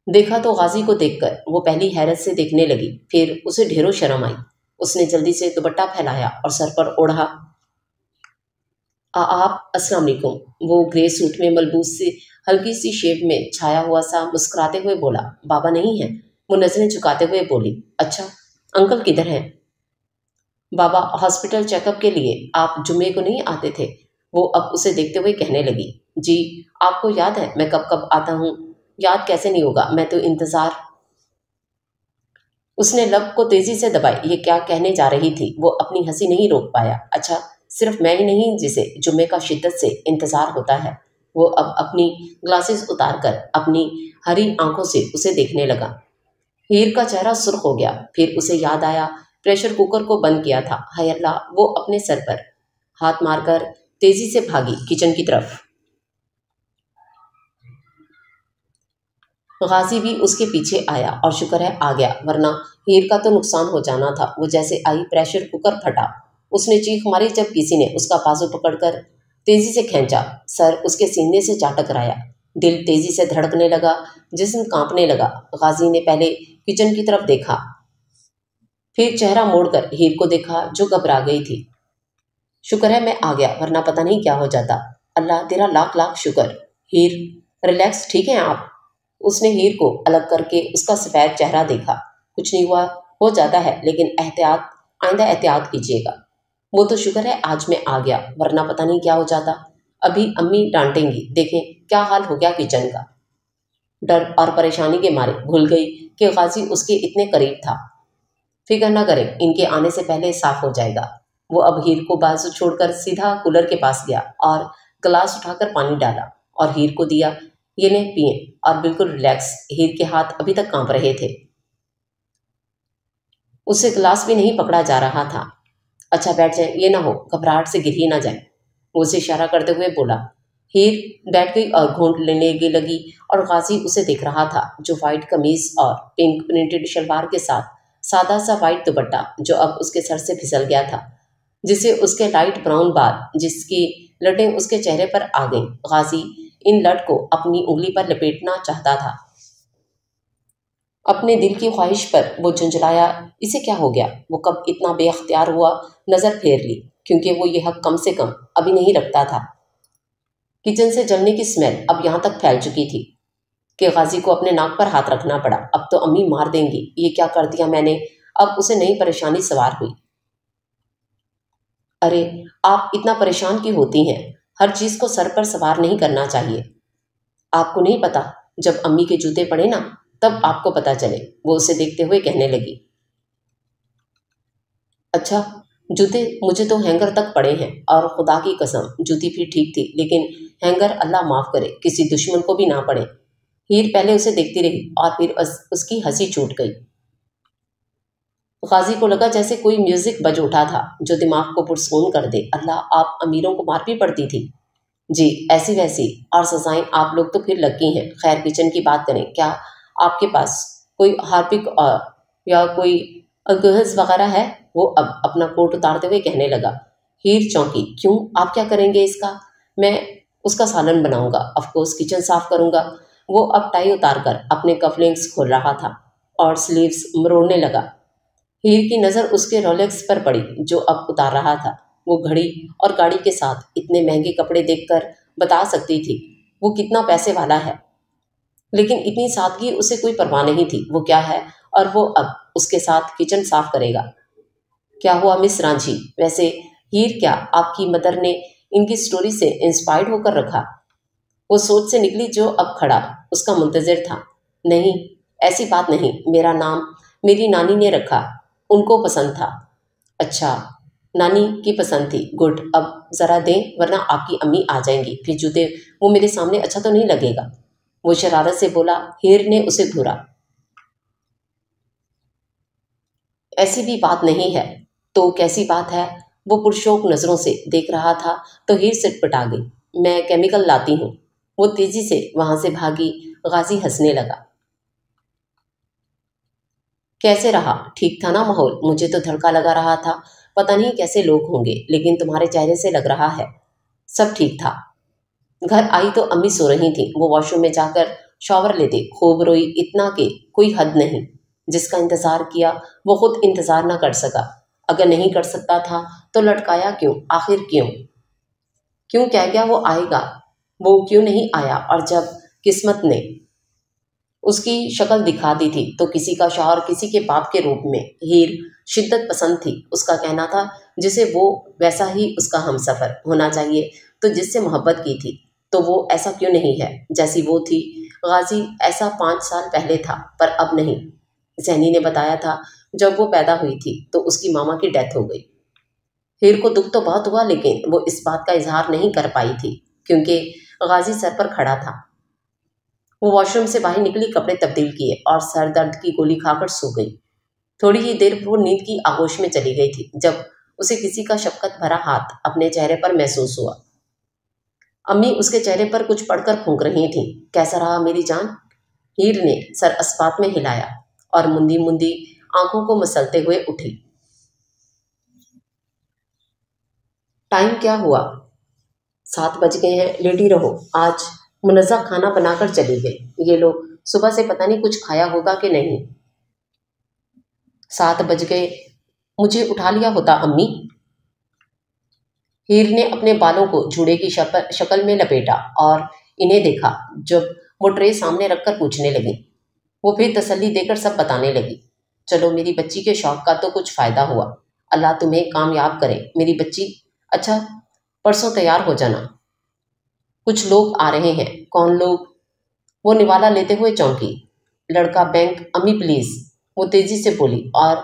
देखा तो गाजी को देखकर वो पहली हैरत से देखने लगी, फिर उसे ढेरों शर्म आई। उसने जल्दी से दुपट्टा फैलाया और सर पर ओढ़ा। आप अस्सलाम वालेकुम। वो ग्रे सूट में मलबूस से हल्की सी शेप में छाया हुआ सा मुस्कुराते हुए बोला। बाबा नहीं है। वो नजरें झुकाते हुए बोली। अच्छा, अंकल किधर हैं? बाबा हॉस्पिटल चेकअप के लिए, आप जुम्मे को नहीं आते थे? वो अब उसे देखते हुए कहने लगी। जी, आपको याद है मैं कब कब आता हूँ? याद कैसे नहीं होगा, मैं तो इंतज़ार। उसने लब को तेजी से दबाई। ये क्या कहने जा रही थी? वो अपनी हंसी नहीं रोक पाया। अच्छा, सिर्फ मैं ही नहीं जिसे जुम्मे का शिद्दत से इंतजार होता है। वो अब अपनी ग्लासेस उतार कर अपनी हरी आंखों से उसे देखने लगा। हीर का चेहरा सुर्ख हो गया। फिर उसे याद आया प्रेशर कुकर को बंद किया था। हाय अल्लाह! वो अपने सर पर हाथ मारकर तेजी से भागी किचन की तरफ। गाजी भी उसके पीछे आया और शुक्र है आ गया, वरना हीर का तो नुकसान हो जाना था। वो जैसे आई प्रेशर कुकर फटा। उसने चीख मारी जब किसी ने उसका बाजू पकड़कर तेजी से खींचा। सर उसके सीने से जा टकराया। दिल तेजी से धड़कने लगा, जिस्म कांपने लगा। गाजी ने पहले किचन की तरफ देखा, फिर चेहरा मोड़कर हीर को देखा जो घबरा गई थी। शुक्र है मैं आ गया, वरना पता नहीं क्या हो जाता। अल्लाह तेरा लाख लाख शुक्र। हीर रिलैक्स, ठीक है आप? उसने हीर को अलग करके उसका सफ़ेद चेहरा देखा। कुछ नहीं हुआ, हो जाता है, लेकिन एहतियात, आइंदा एहतियात कीजिएगा। वो तो शुक्र है आज मैं आ गया, वरना पता नहीं क्या हो जाता। अभी अम्मी डांटेंगी, देखें क्या हाल हो गया किचन का। डर और परेशानी के मारे भूल गई कि गाजी उसके इतने करीब था। फिक्र न करें, इनके आने से पहले साफ हो जाएगा। वो अब हीर को बाजू छोड़कर सीधा कूलर के पास गया और गिलास उठाकर पानी डाला और हीर को दिया। ये लें पिए और बिल्कुल रिलैक्स। हीर के हाथ अभी तक कांप रहे थे। उससे गिलास भी नहीं पकड़ा जा रहा था। अच्छा बैठ जाए, ये ना हो घबराहट से गिर ही ना जाए। वो उसे इशारा करते हुए बोला। हीर बैठ गई और घूंट लेने की लगी और गाजी उसे देख रहा था, जो वाइट कमीज और पिंक प्रिंटेड शलवार के साथ सादा सा वाइट दुपट्टा जो अब उसके सर से फिसल गया था, जिसे उसके लाइट ब्राउन बाल जिसकी लटें उसके चेहरे पर आ गईं। गाजी इन लट को अपनी उंगली पर लपेटना चाहता था। अपने दिल की ख्वाहिश पर वो झुंझलाया। इसे क्या हो गया? वो कब इतना बेअख्तियार हुआ? नज़र फेर ली, क्योंकि वो ये हक कम से कम अभी नहीं रखता था। किचन से जलने की स्मेल अब यहाँ तक फैल चुकी थी कि गाजी को अपने नाक पर हाथ रखना पड़ा। अब तो अम्मी मार देंगी, ये क्या कर दिया मैंने? अब उसे नई परेशानी सवार हुई। अरे, आप इतना परेशान क्यों होती हैं? हर चीज़ को सर पर सवार नहीं करना चाहिए। आपको नहीं पता, जब अम्मी के जूते पड़े ना, तब आपको पता चले। वो उसे देखते हुए कहने लगी। अच्छा, जूते मुझे तो हैंगर तक पड़े हैं, और खुदा की कसम जूती फिर ठीक थी, लेकिन हैंगर अल्लाह माफ़ करे किसी दुश्मन को भी ना पड़े। हीर पहले उसे देखती रही और फिर उसकी हंसी छूट गई। गाजी को लगा जैसे कोई म्यूजिक बज उठा था जो दिमाग को पुरसकून कर दे। अल्लाह, आप अमीरों को मार भी पड़ती थी? जी, ऐसी वैसी, और सजाएं आप लोग तो फिर लगी हैं। खैर, किचन की बात करें, क्या आपके पास कोई हार्पिक और या कोई अल्कोहल्स वगैरह है? वो अब अपना कोट उतारते हुए कहने लगा। हीर चौंकी। क्यों, आप क्या करेंगे इसका? मैं उसका सालन बनाऊंगा, ऑफकोर्स किचन साफ करूंगा। वो अब टाई उतार कर अपने कफलिंग्स खोल रहा था और स्लीव्स मरोड़ने लगा। हीर की नज़र उसके रोलेक्स पर पड़ी जो अब उतार रहा था। वो घड़ी और गाड़ी के साथ इतने महंगे कपड़े देखकर बता सकती थी वो कितना पैसे वाला है, लेकिन इतनी सादगी उसे कोई परवाह नहीं थी। वो क्या है, और वो अब उसके साथ किचन साफ करेगा। क्या हुआ मिस रांझी? वैसे हीर, क्या आपकी मदर ने इनकी स्टोरी से इंस्पायर्ड होकर रखा? वो सोच से निकली जो अब खड़ा उसका मुंतजिर था। नहीं, ऐसी बात नहीं, मेरा नाम मेरी नानी ने रखा, उनको पसंद था। अच्छा, नानी की पसंद थी, गुड। अब ज़रा दें, वरना आपकी अम्मी आ जाएंगी, फिर जूते वो मेरे सामने अच्छा तो नहीं लगेगा। वो शरारत से बोला। हीर ने उसे घूरा। ऐसी भी बात नहीं है। तो कैसी बात है? वो पुरशौक नज़रों से देख रहा था तो हीर सिटपटा गई। मैं केमिकल लाती हूँ। वो तेजी से वहां से भागी। गाजी हंसने लगा। कैसे रहा? ठीक था ना माहौल? मुझे तो धड़का लगा रहा था, पता नहीं कैसे लोग होंगे, लेकिन तुम्हारे चेहरे से लग रहा है सब ठीक था। घर आई तो अम्मी सो रही थी। वो वॉशरूम में जाकर शॉवर लेते खूब रोई, इतना कि कोई हद नहीं। जिसका इंतजार किया वो खुद इंतजार ना कर सका। अगर नहीं कर सकता था तो लटकाया क्यों? आखिर क्यों? क्यों कह गया वो आएगा? वो क्यों नहीं आया? और जब किस्मत ने उसकी शक्ल दिखा दी थी तो किसी का शौहर किसी के बाप के रूप में। हीर शिद्दत पसंद थी। उसका कहना था जिसे वो वैसा ही उसका हमसफर होना चाहिए। तो जिससे मोहब्बत की थी तो वो ऐसा क्यों नहीं है जैसी वो थी। गाजी ऐसा 5 साल पहले था पर अब नहीं। जैनी ने बताया था जब वो पैदा हुई थी तो उसकी मामा की डेथ हो गई। हीर को दुख तो बहुत हुआ लेकिन वो इस बात का इजहार नहीं कर पाई थी क्योंकि गाजी सर पर खड़ा था। वो वॉशरूम से बाहर निकली, कपड़े तब्दील किए और सर दर्द की गोली खाकर सो गई। थोड़ी ही देर वो नींद की आगोश में चली गई थी जब उसे किसी का शफकत भरा हाथ अपने चेहरे पर महसूस हुआ। अम्मी उसके चेहरे पर कुछ पढ़कर फूंक रही थी। कैसा रहा मेरी जान? हीर ने सर अस्पात में हिलाया और मुंदी मुंदी आंखों को मसलते हुए उठी। टाइम क्या हुआ? 7 बज गए हैं, लेटी रहो। आज मुनज़्ज़ा खाना बनाकर चली गई। ये लो, सुबह से पता नहीं कुछ खाया होगा कि नहीं। 7 बज गए, मुझे उठा लिया होता अम्मी। हीर ने अपने बालों को जूड़े की शक्ल में लपेटा और इन्हें देखा। जब वो ट्रे सामने रखकर पूछने लगी, वो फिर तसल्ली देकर सब बताने लगी। चलो, मेरी बच्ची के शौक का तो कुछ फ़ायदा हुआ। अल्लाह तुम्हें कामयाब करे मेरी बच्ची। अच्छा, परसों तैयार हो जाना, कुछ लोग आ रहे हैं। कौन लोग? वो निवाला लेते हुए चौंकी। लड़का बैंक। अम्मी प्लीज़, वो तेजी से बोली और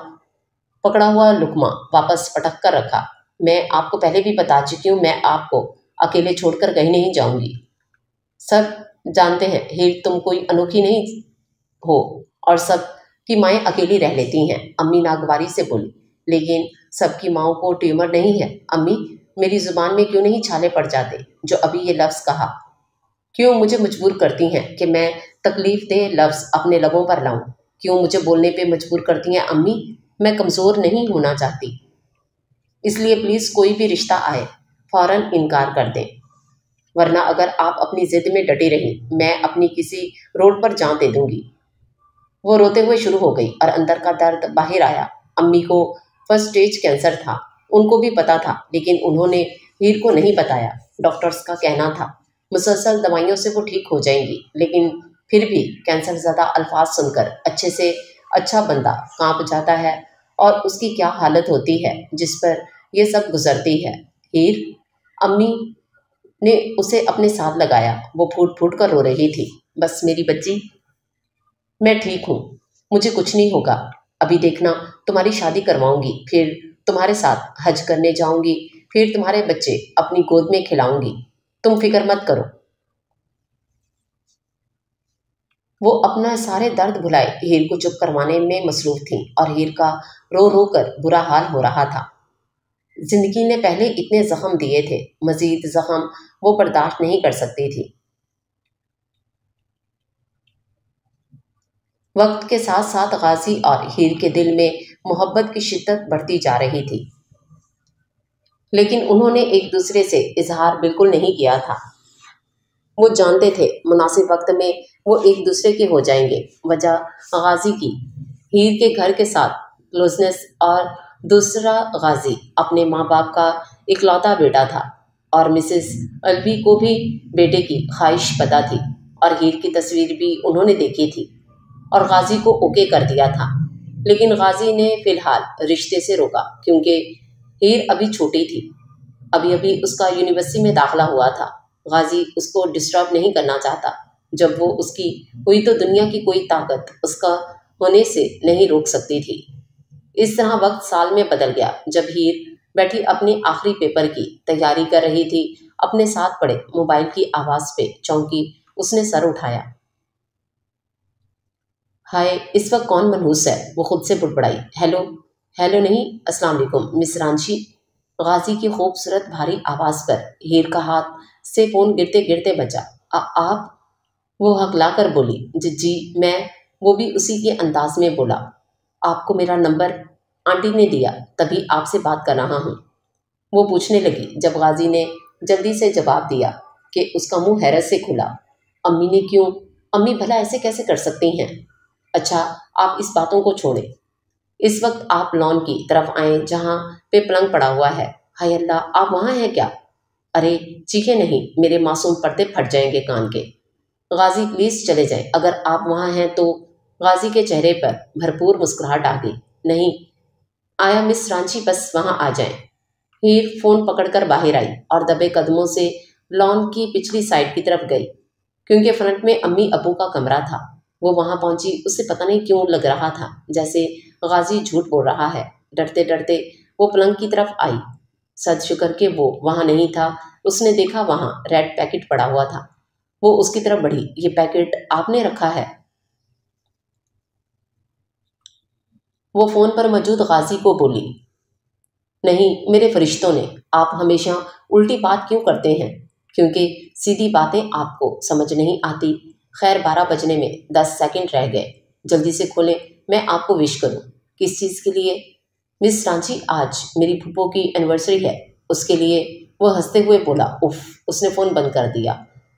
पकड़ा हुआ लुकमा वापस पटक कर रखा। मैं आपको पहले भी बता चुकी हूँ, मैं आपको अकेले छोड़कर कहीं नहीं जाऊंगी। सब जानते हैं हीर तुम कोई अनोखी नहीं हो और सब की माएँ अकेली रह लेती हैं। अम्मी नागवारी से बोली। लेकिन सबकी माओं को ट्यूमर नहीं है अम्मी। मेरी जुबान में क्यों नहीं छाले पड़ जाते जो अभी ये लफ्ज़ कहा? क्यों मुझे मजबूर करती हैं कि मैं तकलीफ दे लफ्ज़ अपने लबों पर लाऊं? क्यों मुझे बोलने पे मजबूर करती हैं अम्मी? मैं कमज़ोर नहीं होना चाहती, इसलिए प्लीज़ कोई भी रिश्ता आए फ़ौरन इनकार कर दें, वरना अगर आप अपनी ज़िद में डटी रही मैं अपनी किसी रोड पर जान दे दूंगी। वो रोते हुए शुरू हो गई और अंदर का दर्द बाहर आया। अम्मी को फर्स्ट स्टेज कैंसर था, उनको भी पता था, लेकिन उन्होंने हीर को नहीं बताया। डॉक्टर्स का कहना था मुसलसल दवाइयों से वो ठीक हो जाएंगी, लेकिन फिर भी कैंसर ज़्यादा अल्फाज सुनकर अच्छे से अच्छा बंदा कांप जाता है और उसकी क्या हालत होती है जिस पर यह सब गुजरती है। हीर, अम्मी ने उसे अपने साथ लगाया। वो फूट फूट कर रो रही थी। बस मेरी बच्ची, मैं ठीक हूँ, मुझे कुछ नहीं होगा। अभी देखना, तुम्हारी शादी करवाऊंगी, फिर तुम्हारे साथ हज करने जाऊंगी, फिर तुम्हारे बच्चे अपनी गोद में खिलाऊंगी। तुम फिक्र मत करो। वो अपना सारे दर्द भुलाए हीर को चुप करवाने में मसरूफ थी और हीर का रो रो कर बुरा हाल हो रहा था। जिंदगी ने पहले इतने जख्म दिए थे, मजीद जख्म वो बर्दाश्त नहीं कर सकती थी। वक्त के साथ साथ गाजी और हीर के दिल में मोहब्बत की शिद्दत बढ़ती जा रही थी, लेकिन उन्होंने एक दूसरे से इजहार बिल्कुल नहीं किया था। वो जानते थे मुनासिब वक्त में वो एक दूसरे के हो जाएंगे। वजह गाजी की हीर के घर के साथ क्लोजनेस और दूसरा गाजी अपने माँ बाप का इकलौता बेटा था और मिसेस अलवी को भी बेटे की ख्वाहिश पता थी और हीर की तस्वीर भी उन्होंने देखी थी और गाजी को ओके कर दिया था। लेकिन गाजी ने फिलहाल रिश्ते से रोका क्योंकि हीर अभी छोटी थी, अभी अभी उसका यूनिवर्सिटी में दाखिला हुआ था। गाजी उसको डिस्टर्ब नहीं करना चाहता। जब वो उसकी हुई तो दुनिया की कोई ताकत उसका होने से नहीं रोक सकती थी। इस तरह वक्त साल में बदल गया। जब हीर बैठी अपनी आखिरी पेपर की तैयारी कर रही थी, अपने साथ पड़े मोबाइल की आवाज़ पे चौंकी। उसने सर उठाया। हाय, इस वक्त कौन मनहूस है? वो खुद से बुड़बड़ाई। हेलो। हेलो नहीं, अस्सलाम वालेकुम मिस रांची। गाजी की खूबसूरत भारी आवाज़ पर हीर का हाथ से फ़ोन गिरते गिरते बचा। आप? वो हकलाकर बोली। जी जी मैं। वो भी उसी के अंदाज में बोला। आपको मेरा नंबर आंटी ने दिया, तभी आपसे बात कर रहा हूँ। वो पूछने लगी जब गाजी ने जल्दी से जवाब दिया कि उसका मुंह हैरत से खुला। अम्मी ने क्यों? अम्मी भला ऐसे कैसे कर सकती हैं? अच्छा, आप इस बातों को छोड़ें। इस वक्त आप लॉन की तरफ आए जहाँ पे पलंग पड़ा हुआ है। हाय अल्लाह, आप वहाँ हैं क्या? अरे चीखे नहीं, मेरे मासूम पर्दे फट जाएंगे कान के। गाजी प्लीज चले जाएं, अगर आप वहाँ हैं तो। गाजी के चेहरे पर भरपूर मुस्कुराहट आ गई। नहीं आया मिस रांची, बस वहाँ आ जाएं। हीर फोन पकड़कर बाहर आई और दबे कदमों से लॉन की पिछली साइड की तरफ गई, क्योंकि फ्रंट में अम्मी अबू का कमरा था। वो वहां पहुंची, उसे पता नहीं क्यों लग रहा था जैसे गाजी झूठ बोल रहा है। डरते डरते वो पलंग की तरफ आई। सद शुक्र के वो वहां नहीं था। उसने देखा वहां रेड पैकेट पड़ा हुआ था। वो उसकी तरफ बढ़ी। ये पैकेट आपने रखा है? वो फोन पर मौजूद गाजी को बोली। नहीं, मेरे फरिश्तों ने। आप हमेशा उल्टी बात क्यों करते हैं? क्योंकि सीधी बातें आपको समझ नहीं आती। खैर, 12 बजने में 10 सेकंड रह गए। जल्दी से खोलें, मैं आपको विश करूं। किस चीज़ के लिए? मिस रांची, आज मेरी फूफो की एनिवर्सरी है, उसके लिए। वो हंसते हुए बोला। उफ। उसने फ़ोन बंद कर दिया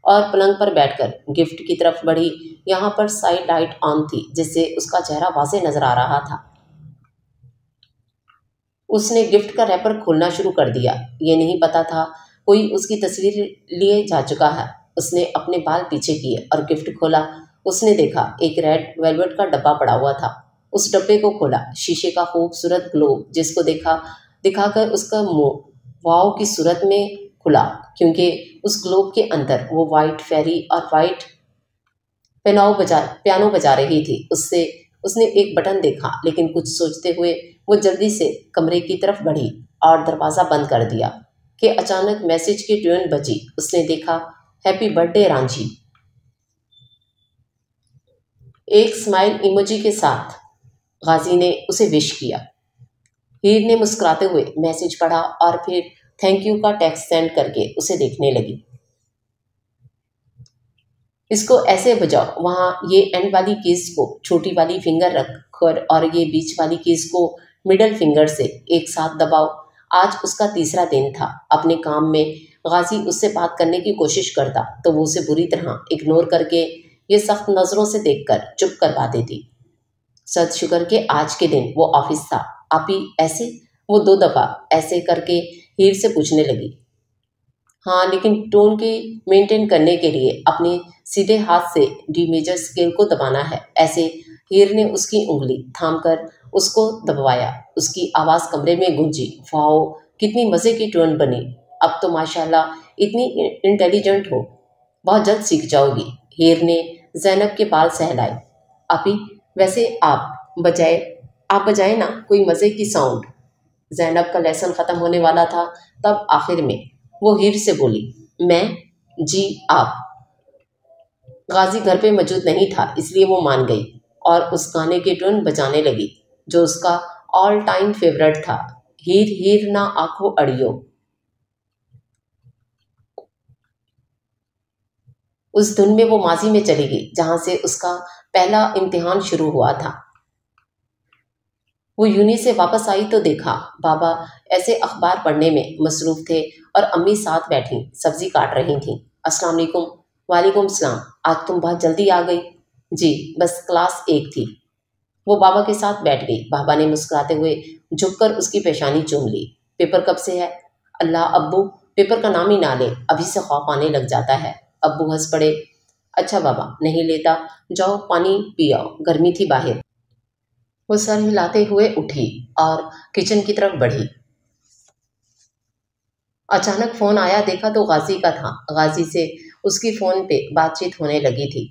और पलंग पर बैठकर गिफ्ट की तरफ बढ़ी। यहाँ पर साइड लाइट ऑन थी, जिससे उसका चेहरा वाज़ेह नजर आ रहा था। उसने गिफ्ट का रैपर खोलना शुरू कर दिया। ये नहीं पता था कोई उसकी तस्वीर लिए जा चुका है। उसने अपने बाल पीछे किए और गिफ्ट खोला। उसने देखा एक रेड वेलवेट का डब्बा पड़ा हुआ था। उस डब्बे को खोला। शीशे का खूबसूरत ग्लोब जिसको देखा दिखाकर उसका मुंह वाव की सूरत में खुला, क्योंकि उस ग्लोब के अंदर वो वाइट फेरी और वाइट पियानो बजा रही थी। उससे उसने एक बटन देखा, लेकिन कुछ सोचते हुए वो जल्दी से कमरे की तरफ बढ़ी और दरवाज़ा बंद कर दिया कि अचानक मैसेज की ट्यून बजी। उसने देखा, हैप्पी बर्थडे रांझी, एक स्माइल इमोजी के साथ। गाजी ने उसे विश किया। हीर ने मुस्कुराते हुए मैसेज पढ़ा और फिर थैंक यू का टेक्स्ट सेंड करके उसे देखने लगी। इसको ऐसे बजाओ, वहाँ ये एंड वाली कीज को छोटी वाली फिंगर रखकर और ये बीच वाली कीज को मिडल फिंगर से एक साथ दबाओ। आज उसका तीसरा दिन था। अपने काम में गाजी उससे बात करने की कोशिश करता तो वो उसे बुरी तरह इग्नोर करके ये सख्त नज़रों से देखकर चुप करवा देती। सद शुक्र के आज के दिन वो ऑफिस था। आप ही ऐसे? वो 2 दफ़ा ऐसे करके हीर से पूछने लगी। हाँ, लेकिन टोन की मेंटेन करने के लिए अपने सीधे हाथ से डी मेजर स्केल को दबाना है। ऐसे। हीर ने उसकी उंगली थामकर उसको दबवाया। उसकी आवाज़ कमरे में गूंजी। वाओ, कितनी मज़े की टोन बनी। अब तो माशाल्लाह इतनी इंटेलिजेंट हो, बहुत जल्द सीख जाओगी। हीर ने जैनब के बाल सहलाए। आपी, वैसे आप बजाए ना कोई मज़े की साउंड। जैनब का लेसन ख़त्म होने वाला था, तब आखिर में वो हीर से बोली। मैं? जी आप। गाजी घर पे मौजूद नहीं था, इसलिए वो मान गई और उस गाने की टून बजाने लगी जो उसका ऑल टाइम फेवरेट था। हीर हीर ना आंखों अड़ियो। उस धुन में वो माजी में चली गई जहां से उसका पहला इम्तिहान शुरू हुआ था। वो यूनी से वापस आई तो देखा बाबा ऐसे अखबार पढ़ने में मसरूफ थे और अम्मी साथ बैठी सब्जी काट रही थीं। अस्सलाम वालेकुम। वालेकुम सलाम। आज तुम बहुत जल्दी आ गई। जी, बस क्लास 1 थी। वो बाबा के साथ बैठ गई। बाबा ने मुस्कुराते हुए झुककर उसकी पेशानी चूम ली। पेपर कब से है? अल्लाह अब्बू, पेपर का नाम ही ना ले, अभी से खौफ आने लग जाता है। अब्बू हंस पड़े। अच्छा बाबा, नहीं लेता, जाओ पानी पियो, गर्मी थी बाहर। वो सर हिलाते हुए उठी और किचन की तरफ बढ़ी। अचानक फोन आया, देखा तो गाजी का था। गाजी से उसकी फोन पे बातचीत होने लगी थी।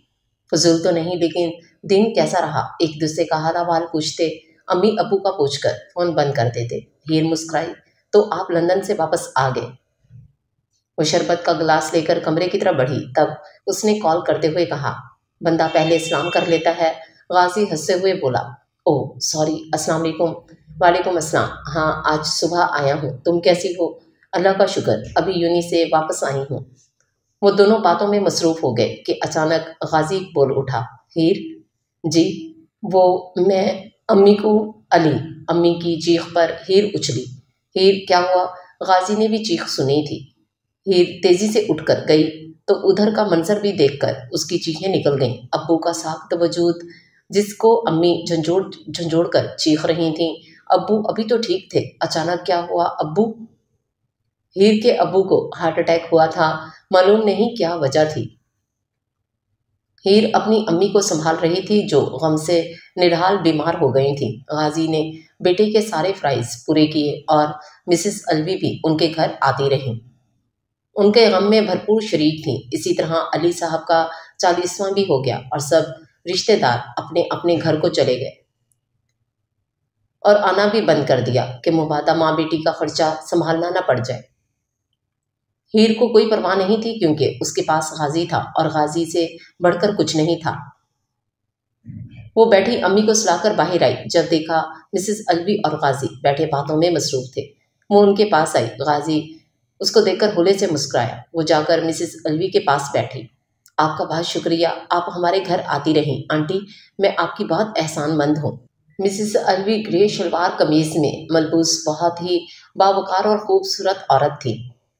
फजूल तो नहीं, लेकिन दिन कैसा रहा, एक दूसरे का हाल हवाल पूछते, अम्मी अबू का पूछकर फोन बंद कर देते। हीर मुस्कुराई। तो आप लंदन से वापस आ गए? वो शरबत का गिलास लेकर कमरे की तरफ बढ़ी, तब उसने कॉल करते हुए कहा, बंदा पहले इस्लाम कर लेता है। गाजी हंसते हुए बोला, ओह सॉरी, अस्सलाम वालेकुम। वालेकुम अस्सलाम। हाँ, आज सुबह आया हूँ। तुम कैसी हो? अल्लाह का शुक्र, अभी यूनी से वापस आई हूँ। वो दोनों बातों में मसरूफ हो गए कि अचानक गाजी बोल उठा, हीर। जी। वो मैं अम्मी को अली। अम्मी की चीख पर हीर उछली। हीर, क्या हुआ? गाजी ने भी चीख सुनी थी। हीर तेजी से उठकर गई तो उधर का मंजर भी देखकर उसकी चीखें निकल गईं। अब्बू का साख्त वजूद, जिसको अम्मी झंझोड़ झंझोड़ कर चीख रही थीं। अब्बू अभी तो ठीक थे, अचानक क्या हुआ अब्बू? हीर के अब्बू को हार्ट अटैक हुआ था, मालूम नहीं क्या वजह थी। हीर अपनी अम्मी को संभाल रही थी जो गम से निढाल बीमार हो गई थी। गाजी ने बेटे के सारे फ्राइज पूरे किए और मिसेस अलवी भी उनके घर आती रहीं। उनके गम में भरपूर शरीक थीं। इसी तरह अली साहब का 40वां भी हो गया और सब रिश्तेदार अपने अपने घर को चले गए और आना भी बंद कर दिया कि मुबादा माँ बेटी का खर्चा संभालना न पड़ जाए। हीर को कोई परवाह नहीं थी क्योंकि उसके पास गाजी था और गाजी से बढ़कर कुछ नहीं था। वो बैठी अम्मी को सुलाकर बाहर आई। जब देखा मिसेस अलवी और गाजी बैठे बातों में मसरूफ थे। वो उनके पास आई। गाजी उसको देखकर होले से मुस्कुराया। वो जाकर मिसेस अलवी के पास बैठी। आपका बहुत शुक्रिया, आप हमारे घर आती रहीं आंटी, मैं आपकी बहुत एहसानमंद हूँ। मिसेस अलवी ग्रे शलवार कमीज में मलबूस बहुत ही बावकार और खूबसूरत औरत थी।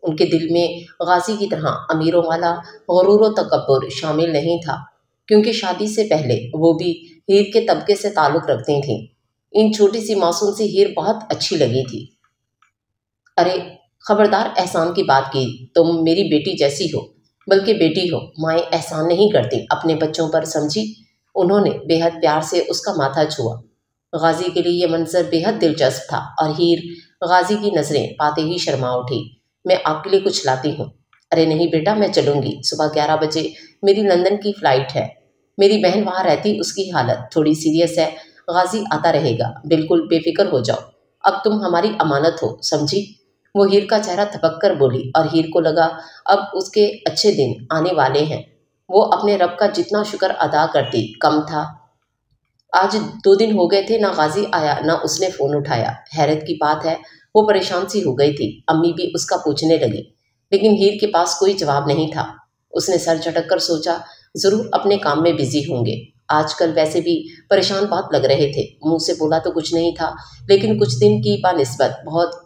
उनके दिल में गाजी की तरह अमीरों वाला गुरूर व तकब्बुर शामिल नहीं था क्योंकि शादी से पहले वो भी हीर के तबके से ताल्लुक़ रखती थीं। इन छोटी सी मासूम सी हीर बहुत अच्छी लगी थी। अरे खबरदार एहसान की बात की, तुम मेरी बेटी जैसी हो, बल्कि बेटी हो। माएँ एहसान नहीं करती अपने बच्चों पर, समझी? उन्होंने बेहद प्यार से उसका माथा छुआ। गाजी के लिए यह मंजर बेहद दिलचस्प था और हीर गाजी की नज़रें पाते ही शर्मा उठी। मैं आपके लिए कुछ लाती हूँ। अरे नहीं बेटा, मैं चलूँगी, सुबह 11 बजे मेरी लंदन की फ़्लाइट है। मेरी बहन वहाँ रहती, उसकी हालत थोड़ी सीरियस है। गाजी आता रहेगा, बिल्कुल बेफिक्र हो जाओ। अब तुम हमारी अमानत हो, समझी? वो हीर का चेहरा थपक कर बोली और हीर को लगा अब उसके अच्छे दिन आने वाले हैं। वो अपने रब का जितना शुक्र अदा करती कम था। आज 2 दिन हो गए थे, ना गाजी आया ना उसने फ़ोन उठाया। हैरत की बात है, वो परेशान सी हो गई थी। अम्मी भी उसका पूछने लगी, लेकिन हीर के पास कोई जवाब नहीं था। उसने सर झटक कर सोचा, ज़रूर अपने काम में बिजी होंगे। आजकल वैसे भी परेशान बहुत लग रहे थे। मुंह से बोला तो कुछ नहीं था, लेकिन कुछ दिन की बानिस्बत बहुत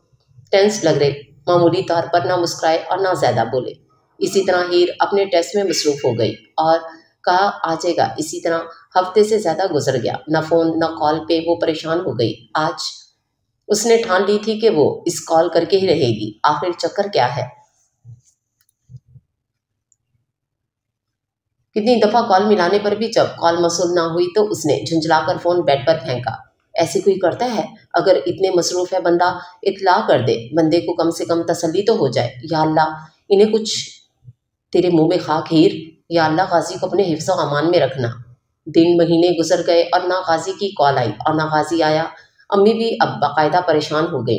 टेंस लग रहे। मामूली तौर पर ना मुस्कुराए और ना ज़्यादा बोले। इसी तरह हीर अपने टेस्ट में मसरूफ़ हो गई और कहा आ जाएगा। इसी तरह हफ्ते से ज़्यादा गुजर गया। न फ़ोन न कॉल पे वो परेशान हो गई। आज उसने ठान ली थी कि वो इस कॉल करके ही रहेगी। आखिर चक्कर क्या है? कितनी दफ़ा कॉल मिलाने पर भी जब कॉल मसूल ना हुई तो उसने झुंझलाकर फ़ोन बेड पर फेंका। ऐसे कोई करता है? अगर इतने मसरूफ़ है बंदा, इत्तला कर दे, बंदे को कम से कम तसल्ली तो हो जाए। या अल्लाह, इन्हें कुछ तेरे मुंह में खाक हीर। या अल्लाह, गाजी को अपने हिफ्ज़ व अमान में रखना। दिन महीने गुजर गए और ना गाजी की कॉल आई और ना गाजी आया। अम्मी भी अब बाकायदा परेशान हो गई।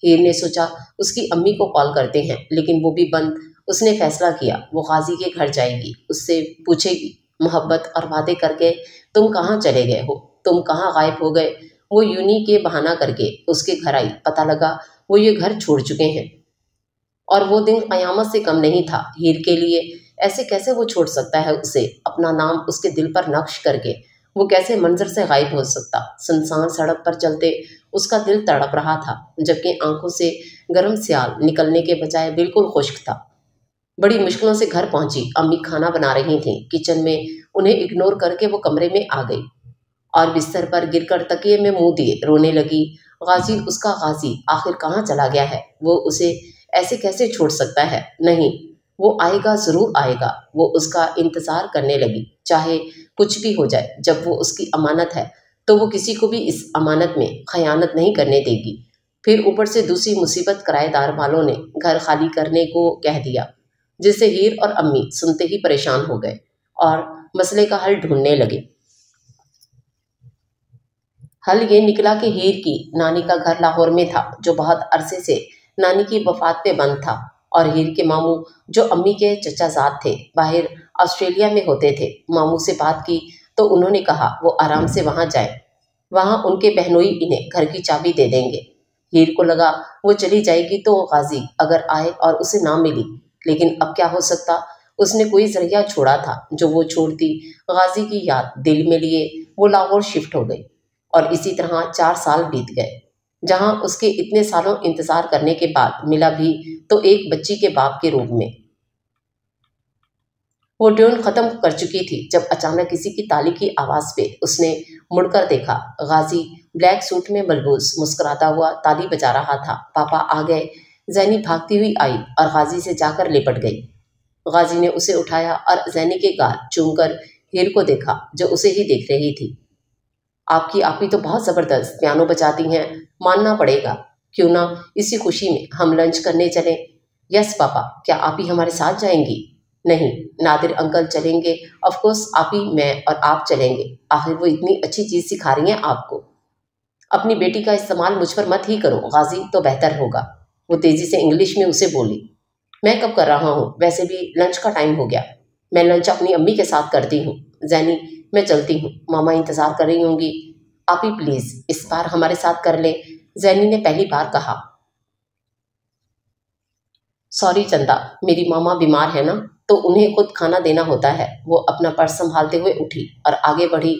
हीर ने सोचा उसकी अम्मी को कॉल करते हैं, लेकिन वो भी बंद। उसने फैसला किया वो गाजी के घर जाएगी, उससे पूछेगी मोहब्बत और वादे करके, तुम कहाँ चले गए हो, तुम कहाँ गायब हो गए। वो यूनी के बहाना करके उसके घर आई। पता लगा वो ये घर छोड़ चुके हैं और वो दिन क़यामत से कम नहीं था हीर के लिए। ऐसे कैसे वो छोड़ सकता है उसे, अपना नाम उसके दिल पर नक्श करके? वो कैसे मंजर से गायब हो सकता? सुनसान सड़क पर चलते उसका दिल तड़प रहा था, जबकि आंखों से गर्म स्याल निकलने के बजाय बिल्कुल खुश्क था। बड़ी मुश्किलों से घर पहुंची। अम्मी खाना बना रही थीं। किचन में उन्हें इग्नोर करके वो कमरे में आ गई और बिस्तर पर गिरकर तकिए में मुंह दिए रोने लगी। गाजी, उसका गाजी आखिर कहाँ चला गया है? वो उसे ऐसे कैसे छोड़ सकता है? नहीं, वो आएगा, ज़रूर आएगा। वो उसका इंतज़ार करने लगी, चाहे कुछ भी हो जाए। जब वो उसकी अमानत है तो वो किसी को भी इस अमानत में खयानत नहीं करने देगी। फिर ऊपर से दूसरी मुसीबत, किराएदार वालों ने घर खाली करने को कह दिया, जिससे हीर और अम्मी सुनते ही परेशान हो गए और मसले का हल ढूंढने लगे। हल ये निकला कि हीर की नानी का घर लाहौर में था, जो बहुत अरसे से नानी की वफात पे बंद था, और हीर के मामू जो अम्मी के चचाजाद थे, बाहर ऑस्ट्रेलिया में होते थे। मामू से बात की तो उन्होंने कहा वो आराम से वहाँ जाए। वहां उनके बहनोई इन्हें घर की चाबी दे देंगे। हीर को लगा वो चली जाएगी तो गाजी अगर आए और उसे ना मिली, लेकिन अब क्या हो सकता। उसने कोई जरिया छोड़ा था जो वो छोड़ती। गाजी की याद दिल में लिए वो लाहौर शिफ्ट हो गई और इसी तरह 4 साल बीत गए, जहां उसके इतने सालों इंतजार करने के बाद मिला भी तो एक बच्ची के बाप के रूप में। वो ट्यून खत्म कर चुकी थी जब अचानक किसी की ताली की आवाज पे उसने मुड़कर देखा। गाजी ब्लैक सूट में मलबूस मुस्कुराता हुआ ताली बजा रहा था। पापा आ गए। जैनी भागती हुई आई और गाजी से जाकर लिपट गई। गाजी ने उसे उठाया और जैनी के गाल चूमकर हीर को देखा जो उसे ही देख रही थी। आपकी आपी तो बहुत जबरदस्त पियानो बजाती हैं, मानना पड़ेगा। क्यों ना इसी खुशी में हम लंच करने चलें। यस पापा, क्या आपी हमारे साथ जाएंगी। नहीं, नादिर अंकल चलेंगे। ऑफ कोर्स आपी, मैं और आप चलेंगे। आखिर वो इतनी अच्छी चीज सिखा रही हैं आपको। अपनी बेटी का इस्तेमाल मुझ पर मत ही करो गाजी, तो बेहतर होगा। वो तेजी से इंग्लिश में उसे बोली। मैं कब कर रहा हूँ, वैसे भी लंच का टाइम हो गया। मैं लंच अपनी अम्मी के साथ करती हूँ। जैनी, मैं चलती हूँ, मामा इंतजार कर रही होंगी। आप ही प्लीज इस बार हमारे साथ कर ले, जैनी ने पहली बार कहा। सॉरी चंदा, मेरी मामा बीमार है ना, तो उन्हें खुद खाना देना होता है। वो अपना पर्स संभालते हुए उठी और आगे बढ़ी।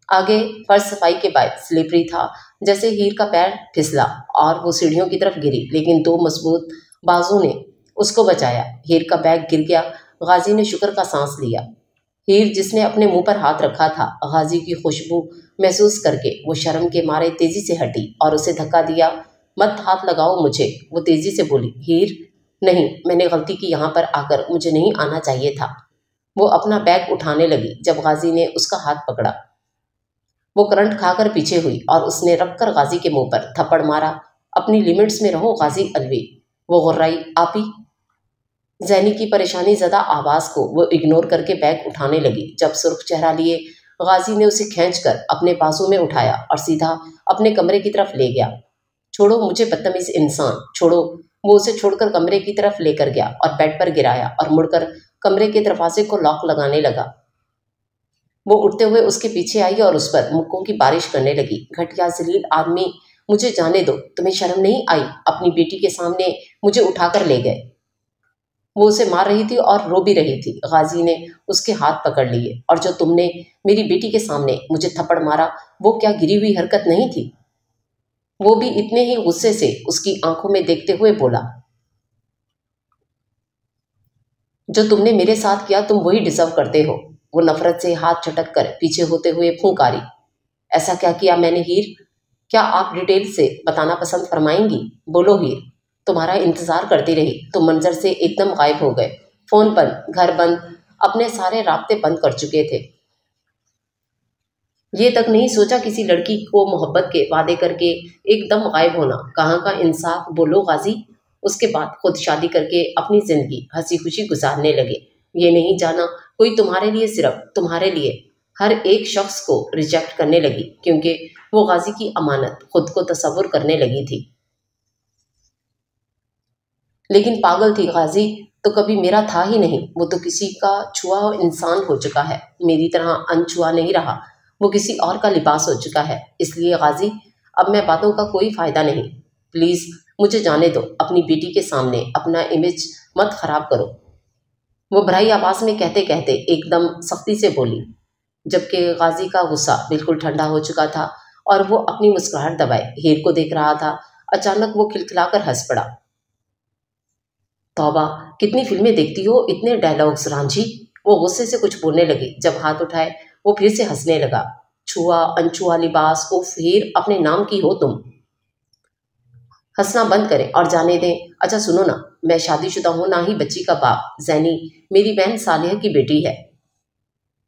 आगे फर्श सफाई के बाद स्लिपरी था, जैसे हीर का पैर फिसला और वो सीढ़ियों की तरफ गिरी, लेकिन 2 मजबूत बाजू ने उसको बचाया। हीर का बैग गिर गया। गाजी ने शुक्र का सांस लिया। हीर, जिसने अपने मुंह पर हाथ रखा था, गाजी की खुशबू महसूस करके वो शर्म के मारे तेजी से हटी और उसे धक्का दिया। मत हाथ लगाओ मुझे, वो तेजी से बोली। हीर, नहीं, मैंने गलती की, यहाँ पर आकर मुझे नहीं आना चाहिए था। वो अपना बैग उठाने लगी जब गाजी ने उसका हाथ पकड़ा। वो करंट खाकर पीछे हुई और उसने रखकर गाजी के मुंह पर थप्पड़ मारा। अपनी लिमिट्स में रहो गाजी अलवी, वो गुर्राई। आप ही। जैनी की परेशानी ज़्यादा आवाज़ को वो इग्नोर करके बैग उठाने लगी। जब सुर्ख चेहरा लिए गाजी ने उसे खींचकर अपने बाजू में उठाया और सीधा अपने कमरे की तरफ ले गया। छोड़ो मुझे बदतमीज इंसान, छोड़ो। वो उसे छोड़कर कमरे की तरफ लेकर गया और बेड पर गिराया और मुड़कर कमरे के दरवाजे को लॉक लगाने लगा। वो उठते हुए उसके पीछे आई और उस पर मुक्कों की बारिश करने लगी। घटिया जलील आदमी, मुझे जाने दो। तुम्हें शर्म नहीं आई? अपनी बेटी के सामने मुझे उठाकर ले गए। वो उसे मार रही थी और रो भी रही थी। गाजी ने उसके हाथ पकड़ लिए। और जो तुमने मेरी बेटी के सामने मुझे थप्पड़ मारा, वो क्या गिरी हुई हरकत नहीं थी? वो भी इतने ही गुस्से से उसकी आंखों में देखते हुए बोला। जो तुमने मेरे साथ किया तुम वही डिजर्व करते हो। वो नफरत से हाथ झटक कर पीछे होते हुए फूंकारी। ऐसा क्या किया मैंने हीर? क्या आप डिटेल से बताना पसंद फरमाएंगी? बोलो हीर। तुम्हारा इंतजार करती रही, तुम मंजर से एकदम गायब हो गए। फोन बंद, घर बंद, अपने सारे राब्ते बंद कर चुके थे। ये तक नहीं सोचा किसी लड़की को मोहब्बत के वादे करके एकदम गायब होना कहाँ का इंसाफ, बोलो गाजी। उसके बाद खुद शादी करके अपनी जिंदगी हंसी खुशी गुजारने लगे। ये नहीं जाना कोई तुम्हारे लिए, सिर्फ तुम्हारे लिए हर एक शख्स को रिजेक्ट करने लगी, क्योंकि वो गाजी की अमानत खुद को तसव्वुर करने लगी थी। लेकिन पागल थी गाजी, तो कभी मेरा था ही नहीं। वो तो किसी का छुआ हुआ इंसान हो चुका है, मेरी तरह अनछुआ नहीं रहा। वो किसी और का लिबास हो चुका है। इसलिए गाजी, अब मैं बातों का कोई फायदा नहीं। प्लीज मुझे जाने दो। अपनी बेटी के सामने अपना इमेज मत खराब करो। वो भराई आवाज में कहते कहते एकदम सख्ती से बोली, जबकि गाजी का गुस्सा बिल्कुल ठंडा हो चुका था और वो अपनी मुस्कुराहट दबाए हीर को देख रहा था। अचानक वो खिलखिलाकर हंस पड़ा। तौबा, कितनी फिल्में देखती हो, इतने डायलॉग्स रांझी। वो गुस्से से कुछ बोलने लगी। जब हाथ उठाए वो फिर से हंसने लगा। छुआ अनछुआ लिबास, उफ हीर, अपने नाम की हो तुम। हंसना बंद करें और जाने दें। अच्छा सुनो ना, मैं शादीशुदा हूं, ना ही बच्ची का बाप। जैनी मेरी बहन सालिया की बेटी है।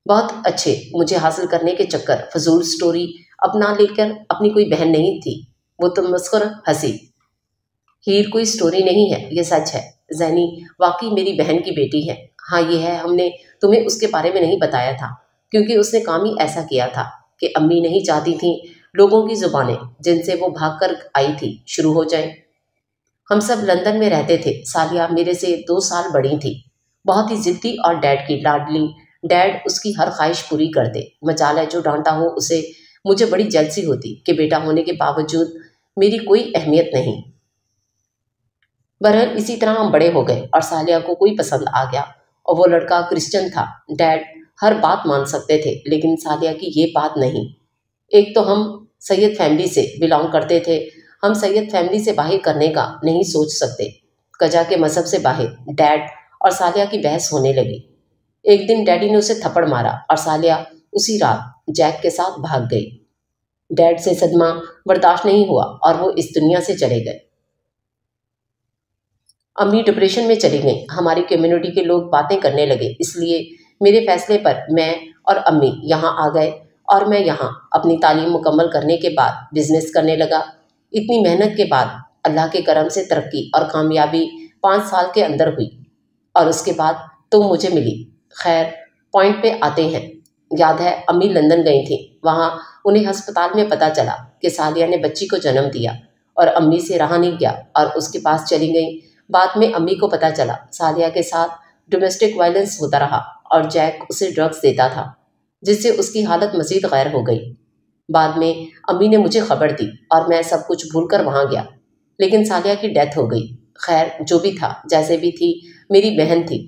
बहुत अच्छे, मुझे हासिल करने के चक्कर, फजूल स्टोरी अपना लेकर अपनी कोई बहन नहीं थी। वो तो मस्कुर हंसी। हीर कोई स्टोरी नहीं है, ये सच है। जैनी वाकई मेरी बहन की बेटी है। हाँ ये है, हमने तुम्हें उसके बारे में नहीं बताया था क्योंकि उसने काम ही ऐसा किया था कि अम्मी नहीं चाहती थी लोगों की जुबानें जिनसे वो भागकर आई थी शुरू हो जाएं। हम सब लंदन में रहते थे। सालिया मेरे से 2 साल बड़ी थी, बहुत ही जिद्दी और डैड की लाडली। डैड उसकी हर ख्वाहिश पूरी कर दे। मजाल है जो डांटा हो उसे मुझे बड़ी जेलसी होती कि बेटा होने के बावजूद मेरी कोई अहमियत नहीं। बहरहाल इसी तरह हम बड़े हो गए और सालिया को कोई पसंद आ गया और वो लड़का क्रिश्चियन था। डैड हर बात मान सकते थे लेकिन सालिया की ये बात नहीं। एक तो हम सैयद फैमिली से बिलोंग करते थे, हम सैयद फैमिली से बाहर करने का नहीं सोच सकते। कजा के मजहब से बाहर डैड और सालिया की बहस होने लगी। एक दिन डैडी ने उसे थप्पड़ मारा और सालिया उसी रात जैक के साथ भाग गई। डैड से सदमा बर्दाश्त नहीं हुआ और वो इस दुनिया से चले गए। अम्मी डिप्रेशन में चली गई। हमारी कम्युनिटी के लोग बातें करने लगे, इसलिए मेरे फैसले पर मैं और अम्मी यहाँ आ गए और मैं यहाँ अपनी तालीम मुकम्मल करने के बाद बिजनेस करने लगा। इतनी मेहनत के बाद अल्लाह के करम से तरक्की और कामयाबी 5 साल के अंदर हुई और उसके बाद तुम मुझे मिली। खैर पॉइंट पे आते हैं। याद है अम्मी लंदन गई थी, वहाँ उन्हें अस्पताल में पता चला कि सालिया ने बच्ची को जन्म दिया और अम्मी से रहा नहीं गया और उसके पास चली गई। बाद में अम्मी को पता चला सालिया के साथ डोमेस्टिक वायलेंस होता रहा और जैक उसे ड्रग्स देता था जिससे उसकी हालत मज़ीद गैर हो गई। बाद में अम्मी ने मुझे खबर दी और मैं सब कुछ भूलकर वहाँ गया, लेकिन सालिया की डेथ हो गई। खैर जो भी था, जैसे भी थी, मेरी बहन थी।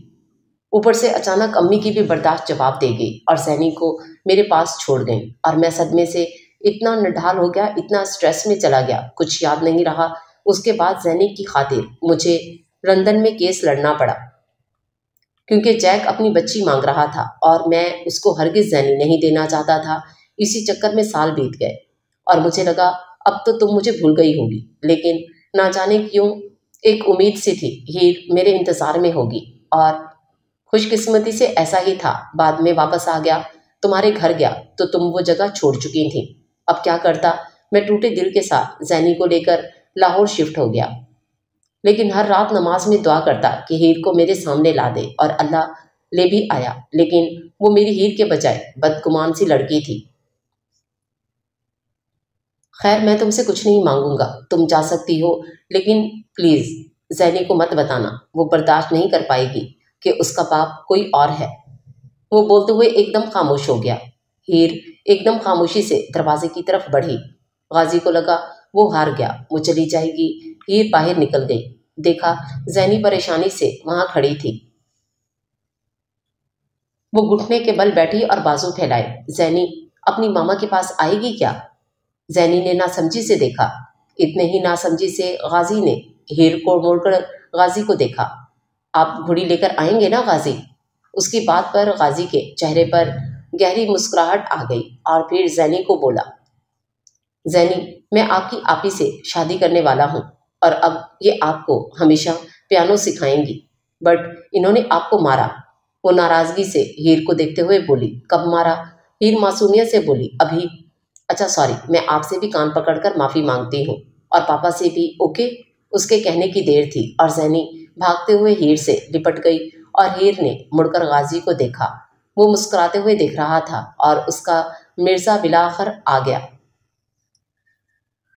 ऊपर से अचानक अम्मी की भी बर्दाश्त जवाब दे गई और सैनी को मेरे पास छोड़ गई और मैं सदमे से इतना निढाल हो गया, इतना स्ट्रेस में चला गया, कुछ याद नहीं रहा। उसके बाद जैनी की खातिर मुझे लंदन में केस लड़ना पड़ा क्योंकि जैक अपनी बच्ची मांग रहा था और मैं उसको हरगिज जैनी नहीं देना चाहता था। इसी चक्कर में साल बीत गए और मुझे लगा अब तो तुम मुझे भूल गई होगी, लेकिन ना जाने क्यों एक उम्मीद सी थी हीर मेरे इंतज़ार में होगी और खुशकिस्मती से ऐसा ही था। बाद में वापस आ गया, तुम्हारे घर गया तो तुम वो जगह छोड़ चुकी थी। अब क्या करता, मैं टूटे दिल के साथ जैनी को लेकर लाहौर शिफ्ट हो गया, लेकिन हर रात नमाज में दुआ करता कि हीर को मेरे सामने ला दे और अल्लाह ले भी आया, लेकिन वो मेरी हीर के बजाय बदगुमान सी लड़की थी। खैर मैं तुमसे कुछ नहीं मांगूंगा, तुम जा सकती हो, लेकिन प्लीज़ जैनी को मत बताना, वो बर्दाश्त नहीं कर पाएगी कि उसका बाप कोई और है। वो बोलते हुए एकदम खामोश हो गया। हीर एकदम खामोशी से दरवाजे की तरफ बढ़ी। गाजी को लगा वो हार गया, वो चली जाएगी। हीर बाहर निकल गई। देखा जैनी परेशानी से वहां खड़ी थी। वो घुटने के बल बैठी और बाजू फैलाए। जैनी अपनी मामा के पास आएगी क्या? जैनी ने नासमझी से देखा। इतने ही नासमझी से गाजी ने हीर को मोड़कर गाजी को देखा। आप घोड़ी लेकर आएंगे ना गाजी? उसकी बात पर गाजी के चेहरे पर गहरी मुस्कुराहट आ गई और फिर जैनी को बोला, जैनी मैं आपकी आपी से शादी करने वाला हूँ और अब ये आपको हमेशा पियानो सिखाएंगी, बट इन्होंने आपको मारा। वो नाराज़गी से हीर को देखते हुए बोली, कब मारा? हीर मासूमियत से बोली, अभी। अच्छा सॉरी, मैं आपसे भी कान पकड़कर माफ़ी मांगती हूँ और पापा से भी। ओके। उसके कहने की देर थी और जैनी भागते हुए हीर से लिपट गई और हीर ने मुड़कर गाजी को देखा। वो मुस्कुराते हुए देख रहा था और उसका मिर्ज़ा बिलाखर आ गया।